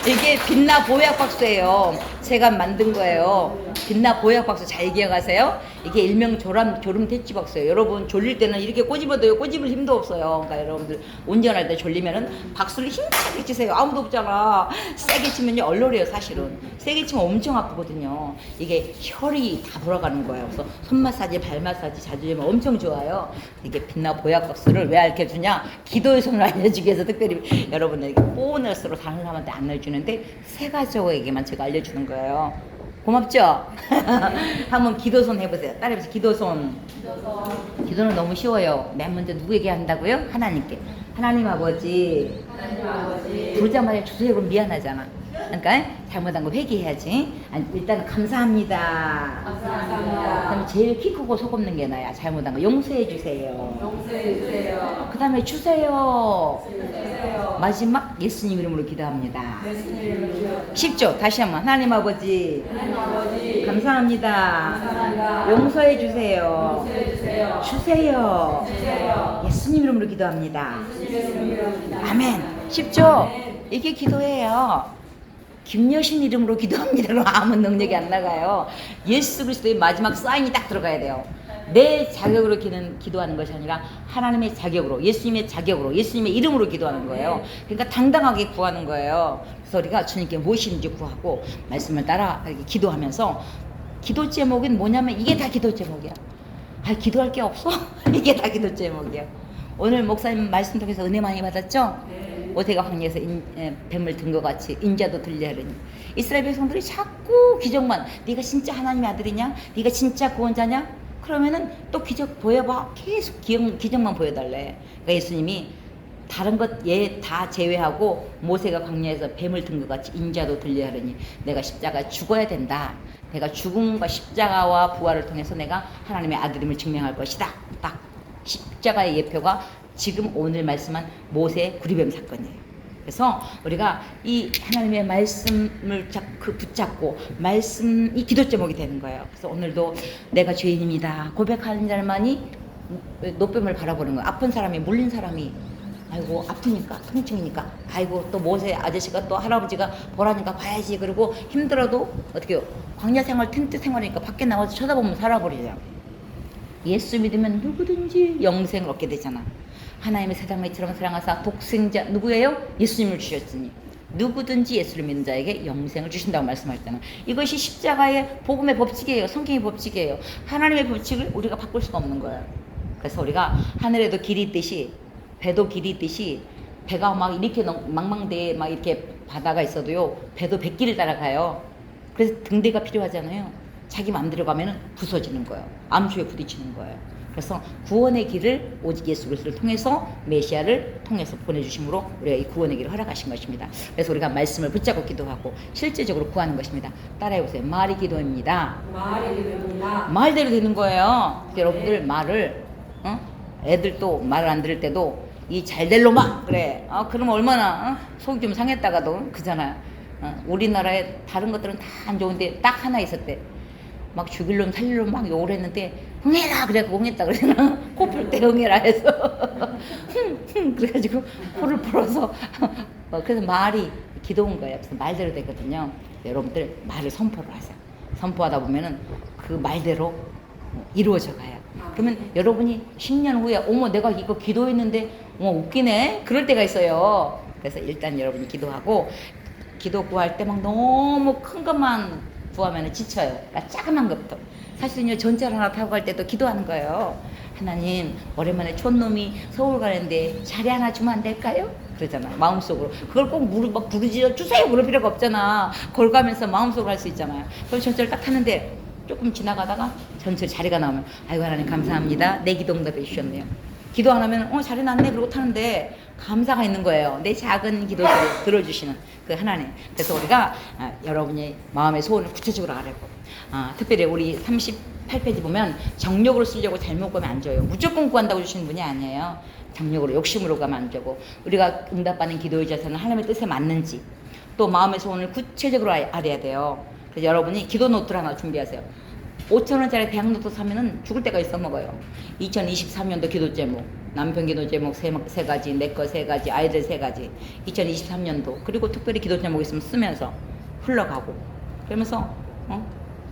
이게 빛나 보약 박수예요. 제가 만든 거예요. 빛나 보약 박수 잘 기억하세요? 이게 일명 졸음 퇴치 박수예요. 여러분 졸릴 때는 이렇게 꼬집어도요, 꼬집을 힘도 없어요. 그러니까 여러분들 운전할 때 졸리면은 박수를 힘차게 치세요. 아무도 없잖아. 세게 치면요 얼얼해요. 사실은 세게 치면 엄청 아프거든요. 이게 혈이 다 돌아가는 거예요. 그래서 손 마사지, 발 마사지 자주 하면 엄청 좋아요. 이게 빛나 보약 박수를 왜 알게 주냐? 기도의 손을 알려주기 위해서 특별히 여러분들에게 보너스로 다른 사람한테 안 알려주는데 새 가족에게만 제가 알려주는 거예요. 고맙죠? 한번 기도손 해보세요. 따라해보세요. 기도손. 기도는 너무 쉬워요. 맨 먼저 누구에게 한다고요? 하나님께. 하나님 아버지. 부르자마자 주세요. 그럼 미안하잖아. 그러니까 잘못한 거 회개해야지. 일단 감사합니다. 감사합니다. 그다음에 제일 키 크고 속 없는 게 나야. 잘못한 거 용서해 주세요. 용서해 주세요. 그다음에 주세요. 주세요. 마지막 예수님 이름으로 기도합니다. 예수님을 기도합니다. 쉽죠? 다시 한번. 하나님 아버지. 하나님 아버지. 감사합니다. 감사합니다. 용서해 주세요. 용서해 주세요. 주세요. 주세요. 예수님 이름으로 기도합니다. 예수님 이름으로 기도합니다. 아멘. 쉽죠? 이게 기도예요. 김여신 이름으로 기도합니다. 그럼 아무 능력이 안 나가요. 예수 그리스도의 마지막 사인이 딱 들어가야 돼요. 내 자격으로 기도하는 것이 아니라 하나님의 자격으로, 예수님의 자격으로, 예수님의 이름으로 기도하는 거예요. 그러니까 당당하게 구하는 거예요. 그래서 우리가 주님께 무엇인지 구하고 말씀을 따라 이렇게 기도하면서, 기도 제목은 뭐냐면 이게 다 기도 제목이야. 기도할 게 없어? 이게 다 기도 제목이야. 오늘 목사님 말씀 통해서 은혜 많이 받았죠? 모세가 황리에서 뱀을 든 것 같이 인자도 들려 하려니. 이스라엘 백성들이 자꾸 기적만, 네가 진짜 하나님의 아들이냐? 네가 진짜 구원자냐? 그러면은 또 기적 보여봐. 계속 기적만 보여달래. 그러니까 예수님이 다른 것 다 제외하고 모세가 광야에서 뱀을 든 것 같이 인자도 들려 하려니 내가 십자가에 죽어야 된다. 내가 죽음과 십자가와 부활을 통해서 내가 하나님의 아들임을 증명할 것이다. 딱 십자가의 예표가 지금 오늘 말씀한 모세 구리뱀 사건이에요. 그래서 우리가 이 하나님의 말씀을 붙잡고 말씀이 기도 제목이 되는 거예요. 그래서 오늘도 내가 죄인입니다 고백하는 자만이 노뱀을 바라보는 거예요. 아픈 사람이, 물린 사람이, 아이고 아프니까, 통증이니까, 아이고 또 모세 아저씨가 또 할아버지가 보라니까 봐야지. 그리고 힘들어도 어떻게 해요? 광야 생활, 텐트 생활이니까 밖에 나와서 쳐다보면 살아버리죠. 예수 믿으면 누구든지 영생을 얻게 되잖아. 하나님의 세상을 이처럼 사랑하사 독생자 누구예요? 예수님을 주셨으니 누구든지 예수를 믿는 자에게 영생을 주신다고 말씀하셨잖아. 이것이 십자가의 복음의 법칙이에요. 성경의 법칙이에요. 하나님의 법칙을 우리가 바꿀 수가 없는 거예요. 그래서 우리가 하늘에도 길이 있듯이, 배도 길이 있듯이, 배가 막 이렇게 망망대해 막 이렇게 바다가 있어도요, 배도 백길을 따라가요. 그래서 등대가 필요하잖아요. 자기 마음대로 가면은 부서지는 거예요. 암초에 부딪히는 거예요. 그래서 구원의 길을 오직 예수 그리스도를 통해서, 메시아를 통해서 보내주심으로 우리가 이 구원의 길을 허락하신 것입니다. 그래서 우리가 말씀을 붙잡고 기도하고 실제적으로 구하는 것입니다. 따라해보세요. 말이 기도입니다. 말이 기도입니다. 말대로 되는 거예요. 여러분들 말을, 애들도 말을 안 들을 때도 이 잘될 놈아 그래. 그러면 얼마나 속이 좀 상했다가도 그잖아요. 우리나라에 다른 것들은 다 안 좋은데 딱 하나 있었대. 막 죽일 놈 살릴 놈 막 욕을 했는데 응해라 그래갖고 응했다 그러잖아. 코 풀 때 응해라 해서 그래가지고 코를 풀어서 그래서 말이 기도인 거예요. 그래서 말대로 되거든요. 여러분들 말을 선포를 하세요. 선포하다 보면은 그 말대로 이루어져 가요. 그러면 여러분이 10년 후에 어머 내가 이거 기도했는데 어머 웃기네 그럴 때가 있어요. 그래서 일단 여러분이 기도하고 기도 구할 때 막 너무 큰 것만 구하면 지쳐요. 그러니까 작은 것부터. 사실은요 전철 하나 타고 갈 때도 기도하는 거예요. 하나님 오랜만에 촌놈이 서울 가는데 자리 하나 주면 안 될까요? 그러잖아 마음속으로. 그걸 꼭 막 부르짖어 주세요 그럴 필요가 없잖아. 걸가면서 마음속으로 할 수 있잖아요. 그럼 전철 딱 타는데 조금 지나가다가 전철 자리가 나오면 아이고 하나님 감사합니다. 내 기도 응답해 주셨네요. 기도 안 하면 자리 났네 그러고 타는데 감사가 있는 거예요. 내 작은 기도를 들어주시는 그 하나님. 그래서 우리가 여러분의 마음의 소원을 구체적으로 하려고 특별히 우리 38페이지 보면 정력으로 쓰려고 잘못 보면 안 줘요. 무조건 구한다고 주시는 분이 아니에요. 정력으로 욕심으로 가면 안 되고 우리가 응답받는 기도의 자세는 하나님의 뜻에 맞는지 또 마음의 소원을 구체적으로 알아야 돼요. 그래서 여러분이 기도 노트를 하나 준비하세요. 5,000원짜리 대학 노트 사면은 죽을 때가 있어 먹어요. 2023년도 기도 제목, 남편 기도 제목 세 가지, 내 거 세 가지, 아이들 세 가지. 2023년도 그리고 특별히 기도 제목 있으면 쓰면서 흘러가고 그러면서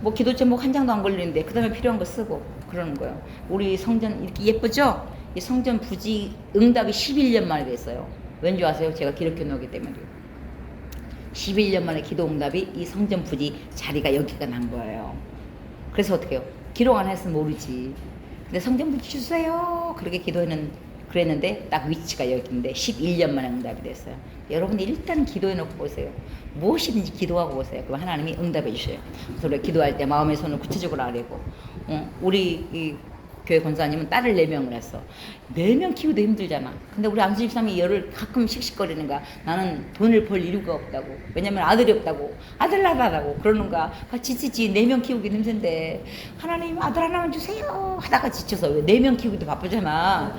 뭐 기도 제목 한 장도 안 걸리는데 그 다음에 필요한 거 쓰고 그러는 거예요. 우리 성전 이렇게 예쁘죠? 이 성전 부지 응답이 11년 만에 됐어요. 왠지 아세요? 제가 기록해 놓기 때문에요. 11년 만에 기도 응답이 이 성전 부지 자리가 여기가 난 거예요. 그래서 어떻게 해요? 기록 안 했으면 모르지. 근데 성전 부지 주세요. 그렇게 그랬는데 딱 위치가 여기인데 11년 만에 응답이 됐어요. 여러분들 일단 기도해 놓고 보세요. 무엇이든지 기도하고 보세요. 그럼 하나님이 응답해 주셔요. 그래서 우리가 기도할 때 마음의 손을 구체적으로 아뢰고 우리 이 교회 권사님은 딸을 4명을 했어. 4명 키우기도 힘들잖아. 근데 우리 안수 집사님이 열을 가끔 씩씩거리는 거야. 나는 돈을 벌 이유가 없다고. 왜냐면 아들이 없다고. 아들 낳으라고 그러는 거야. 지치지. 4명 키우기도 힘든데 하나님 아들 하나만 주세요 하다가 지쳐서 4명 키우기도 바쁘잖아.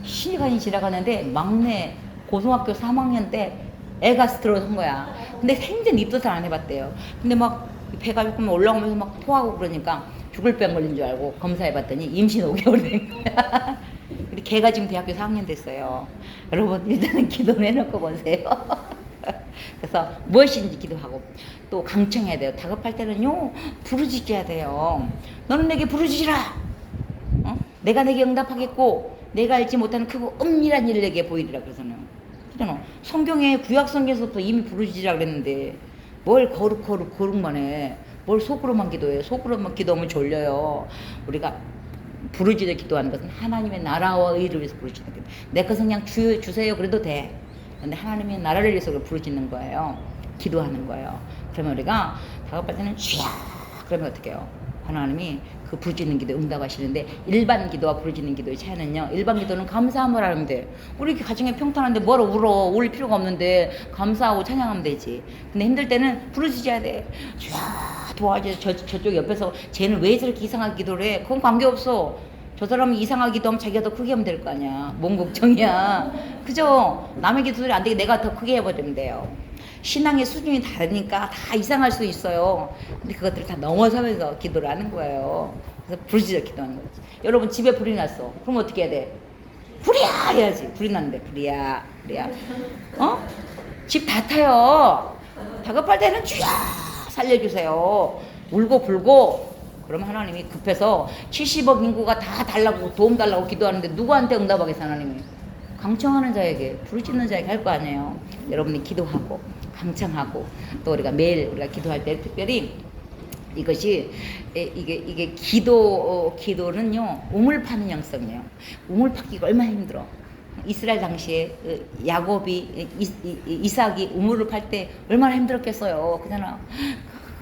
시간이 지나가는데 막내 고등학교 3학년 때 애가 스트로크 한 거야. 근데 생전 입덧을 안 해봤대요. 근데 막 배가 조금 올라오면서 막 토하고 그러니까 죽을 병 걸린 줄 알고 검사해봤더니 임신 5개월 된 거야. 근데 걔가 지금 대학교 4학년 됐어요. 여러분 일단은 기도를 해놓고 보세요. 그래서 무엇인지 기도하고 또 강청해야 돼요. 다급할 때는요 부르짖어야 돼요. 너는 내게 부르짖으라. 내가 내게 응답하겠고 내가 알지 못하는 크고 은밀한 일을 내게 보이리라 그러잖아요. 그잖아. 성경에 구약 성경에서부터 이미 부르짖으라 그랬는데 뭘 거룩만 해. 뭘 속으로만 기도해. 속으로만 기도하면 졸려요. 우리가 부르짖어 기도하는 것은 하나님의 나라와 의를 위해서 부르짖는 거예요. 내 것은 그냥 주세요 그래도 돼. 근데 하나님의 나라를 위해서 부르짖는 거예요. 기도하는 거예요. 그러면 우리가 다급할 때는 쥐야 그러면 어떻게 해요? 하나님이 그 부르짖는 기도에 응답하시는데 일반 기도와 부르짖는 기도의 차이는요. 일반 기도는 감사함을 하면 돼. 우리 이렇게 가정에 평탄한데 뭘 울 필요가 없는데 감사하고 찬양하면 되지. 근데 힘들 때는 부르짖어야 돼. 쥐야 도와줘. 저쪽 옆에서 쟤는 왜 저렇게 이상하게 기도를 해? 그건 관계없어. 저 사람이 이상하게 기도하면 자기가 더 크게 하면 될 거 아니야. 뭔 걱정이야. 그죠? 남의 기도들이 안 되게 내가 더 크게 해버리면 돼요. 신앙의 수준이 다르니까 다 이상할 수 있어요. 근데 그것들을 다 넘어서면서 기도를 하는 거예요. 그래서 부르짖어 기도하는 거지. 여러분 집에 불이 났어. 그럼 어떻게 해야 돼? 불이야 해야지. 불이 났는데 불이야. 집 다 타요. 다급할 때는 쥐야 살려주세요. 울고 불고 그러면 하나님이 급해서 70억 인구가 다 달라고 도움 달라고 기도하는데 누구한테 응답하겠어 하나님이? 강청하는 자에게 부르짖는 자에게 할 거 아니에요. 여러분이 기도하고 강청하고 또 우리가 매일 우리가 기도할 때 특별히 이것이 이게 기도는요 우물 파는 형성이에요. 우물 파기가 얼마나 힘들어. 이스라엘 당시에 야곱이 이삭이 우물을 팔 때 얼마나 힘들었겠어요. 그잖아.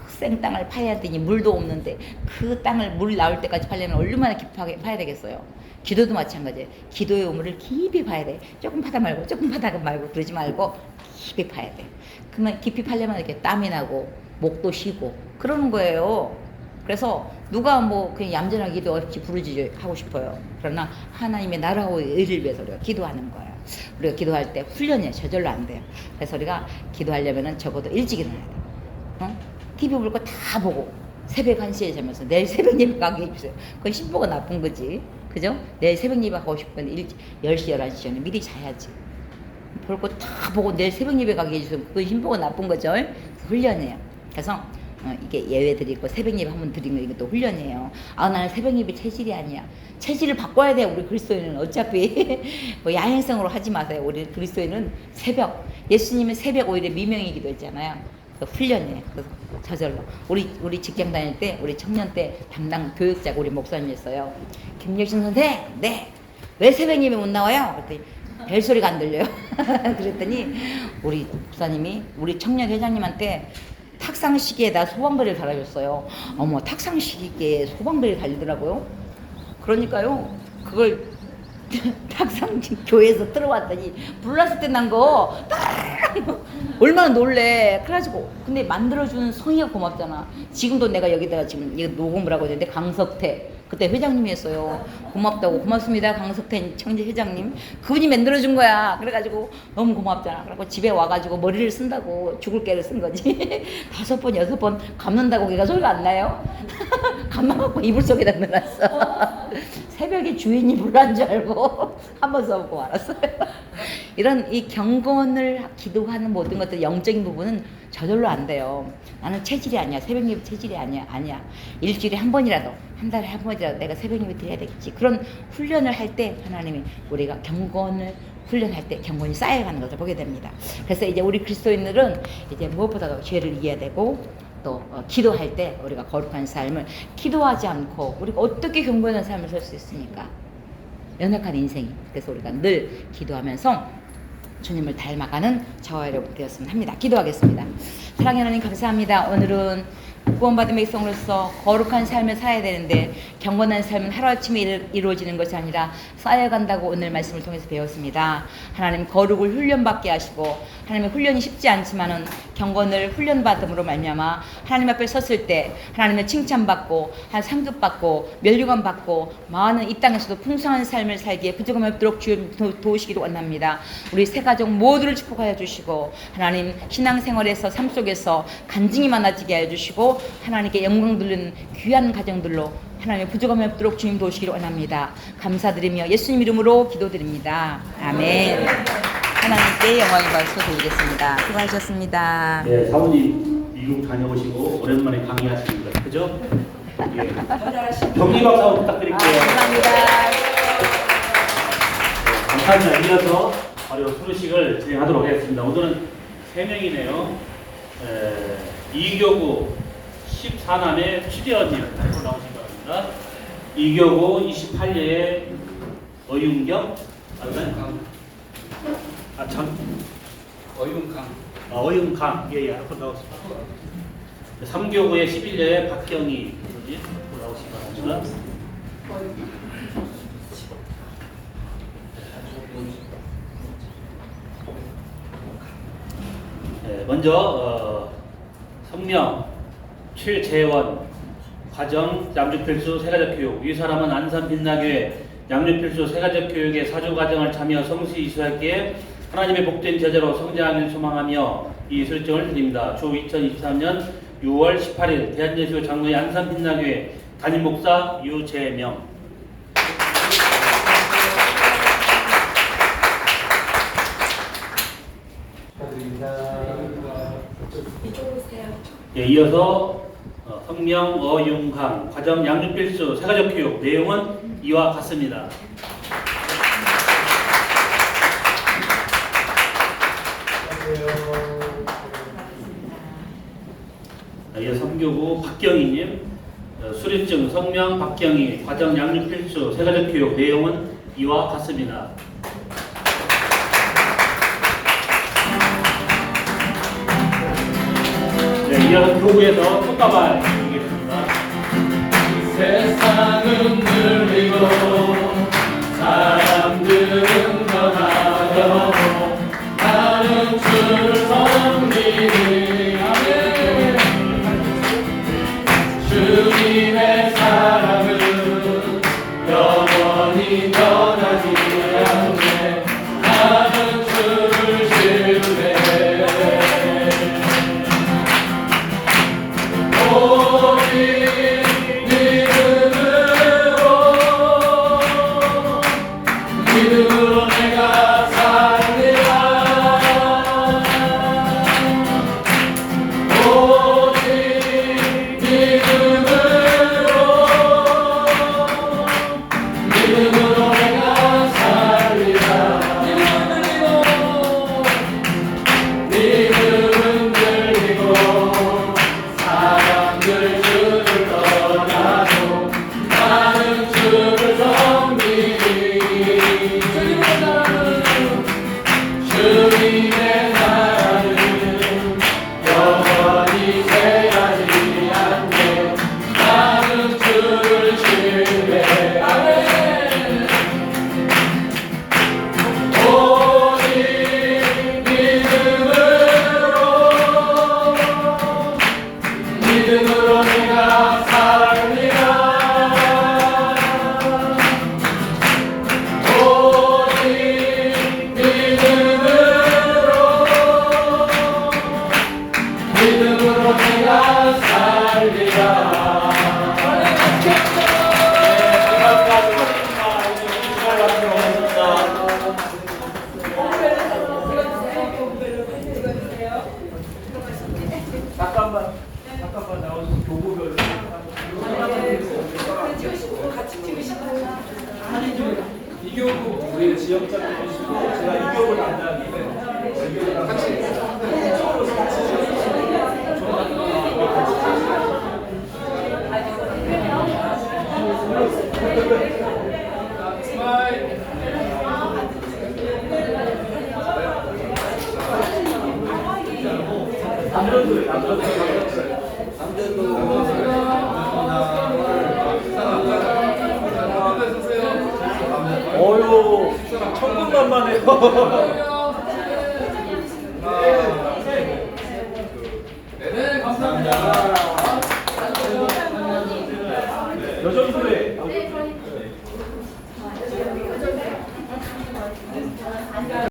생땅을 파야 되니 물도 없는데 그 땅을 물 나올 때까지 파려면 얼마나 깊게 파야 되겠어요. 기도도 마찬가지예요. 기도의 우물을 깊이 파야 돼. 조금 파다 말고 그러지 말고 깊이 파야 돼. 그러면 깊이 파려면 이렇게 땀이 나고 목도 쉬고 그러는 거예요. 그래서 누가 뭐 그냥 얌전하게 기도 없이 부르짖어 하고 싶어요. 그러나 하나님의 나라와 의를 위해서 우리가 기도하는 거예요. 우리가 기도할 때 훈련이에요. 저절로 안 돼요. 그래서 우리가 기도하려면은 적어도 일찍 일어나야 돼요. TV 볼 거 다 보고 새벽 1시에 자면서 내일 새벽 예배 가게 해주세요. 그건 신부가 나쁜 거지. 그죠? 내일 새벽 예배 가고 싶으면 10시, 11시 전에 미리 자야지. 볼 거 다 보고 내일 새벽 예배 가게 해주세요. 그건 신부가 나쁜 거죠. 훈련이에요. 그래서 이게 예외 드리고 새벽 예배 한번 드리는 거 이것도 훈련이에요. 아, 나는 새벽 예배 체질이 아니야. 체질을 바꿔야 돼. 우리 그리스도인은 어차피 뭐 야행성으로 하지 마세요. 우리 그리스도인은 새벽. 예수님은 새벽 오히려 미명이기도 했잖아요. 그 훈련이에요. 그래서 저절로 우리 직장 다닐 때 우리 청년 때 담당 교육자가 우리 목사님이었어요. 김여신 선생, 네. 왜 새벽 예배 못 나와요? 그랬더니 벨소리가 안 들려요. 그랬더니 우리 목사님이 우리 청년 회장님한테 탁상 시계에다 소방벨을 달아줬어요. 어머, 탁상 시계에 소방벨이 달리더라고요. 그러니까요, 그걸 탁상 교회에서 들어왔더니 불났을 때 난 거 얼마나 놀래. 그래가지고 근데 만들어주는 성의가 고맙잖아. 지금도 내가 여기다가 지금 이거 녹음을 하고 있는데 강석태 그때 회장님이었어요. 고맙다고. 고맙습니다 강석태 청지 회장님. 그분이 만들어준 거야. 그래가지고 너무 고맙잖아. 그래고 집에 와가지고 머리를 쓴다고 죽을 깨를 쓴 거지. 5번 6번 감는다고 걔가 소리가 안 나요. 감아갖고 이불 속에다 넣어놨어. 새벽에 주인이 불난 줄 알고 한번 써보고 말았어요. 이런 이 경건을 기도하는 모든 것들 영적인 부분은 저절로 안 돼요. 나는 체질이 아니야. 새벽 예배 체질이 아니야. 일주일에 한 번이라도, 한 달에 한 번이라도 내가 새벽 예배 드려야 되겠지. 그런 훈련을 할 때 하나님이 우리가 경건을 훈련할 때 경건이 쌓여가는 것을 보게 됩니다. 그래서 이제 우리 그리스도인들은 이제 무엇보다도 죄를 이해야 되고 또 기도할 때 우리가 거룩한 삶을 기도하지 않고 우리가 어떻게 경건한 삶을 살 수 있습니까? 연약한 인생이. 그래서 우리가 늘 기도하면서 주님을 닮아가는 저와 여러분 되었으면 합니다. 기도하겠습니다. 사랑하는 하나님 감사합니다. 오늘은 구원받은 백성으로서 거룩한 삶을 살아야 되는데 경건한 삶은 하루아침에 이루어지는 것이 아니라 쌓여간다고 오늘 말씀을 통해서 배웠습니다. 하나님 거룩을 훈련받게 하시고 하나님의 훈련이 쉽지 않지만은 경건을 훈련받음으로 말미암아 하나님 앞에 섰을 때 하나님의 칭찬받고 한 상급받고 멸류관 받고 많은 이 땅에서도 풍성한 삶을 살기에 부족함이 없도록 주님 도우시기를 원합니다. 우리 새 가족 모두를 축복하여 주시고 하나님 신앙생활에서 삶 속에서 간증이 많아지게 하여 주시고 하나님께 영광 돌리는 귀한 가정들로 하나님의 부족함이 없도록 주님 도우시기를 원합니다. 감사드리며 예수님 이름으로 기도드립니다. 아멘. 하나님께 영광의 박수 드리겠습니다. 수고하셨습니다. 네, 사모님 미국 다녀오시고 오랜만에 강의하십니다. 그죠? 예. 경리 박수 한번 부탁드릴게요. 감사합니다. 네, 감사합니다. 이어서 바로 수료식을 진행하도록 하겠습니다. 오늘은 3명이네요. 이교구 14남의 추재원님 나오신 겁니다. 이교구 28례의 어윤경 어윤강 예, 앞으로 나오십니다. 3교구의 11례의 박경희 앞으로 나오시기 바랍니다. 네, 먼저 성명 최재원 과정 양육필수 세가족 교육. 이 사람은 안산 빛나교회 양육필수 세가족 교육의 사조 과정을 참여 성실히 이수하기에 하나님의 복된 제자로 성장하기를 소망하며 이 설정을 드립니다. 주 2023년 6월 18일 대한예수 장로의 안산 빛나교회 담임 목사 유재명. 예, 이어서 성명 어윤강 과정 양육필수 세가족 교육 내용은 이와 같습니다. 이어 3교구 박경희님 수료증 성명 박경희 과정 양육필수 세가족 교육 내용은 이와 같습니다. 네, 이어서 교구에서 꽃다발 드리겠습니다. 세상은 느리고 사람들은 변하여 나는 주를 섬기니 아멘. 주님의 사랑은 영원히 변하지 않네. 나는 주를 지르네. 오직 이교구 우리 지역장님이시고 제가 이교구 담당인데 이교구랑 같이 이쪽으로 스마일. 어유 천군만마네요. 네, 감사합니다. 여전히 그래.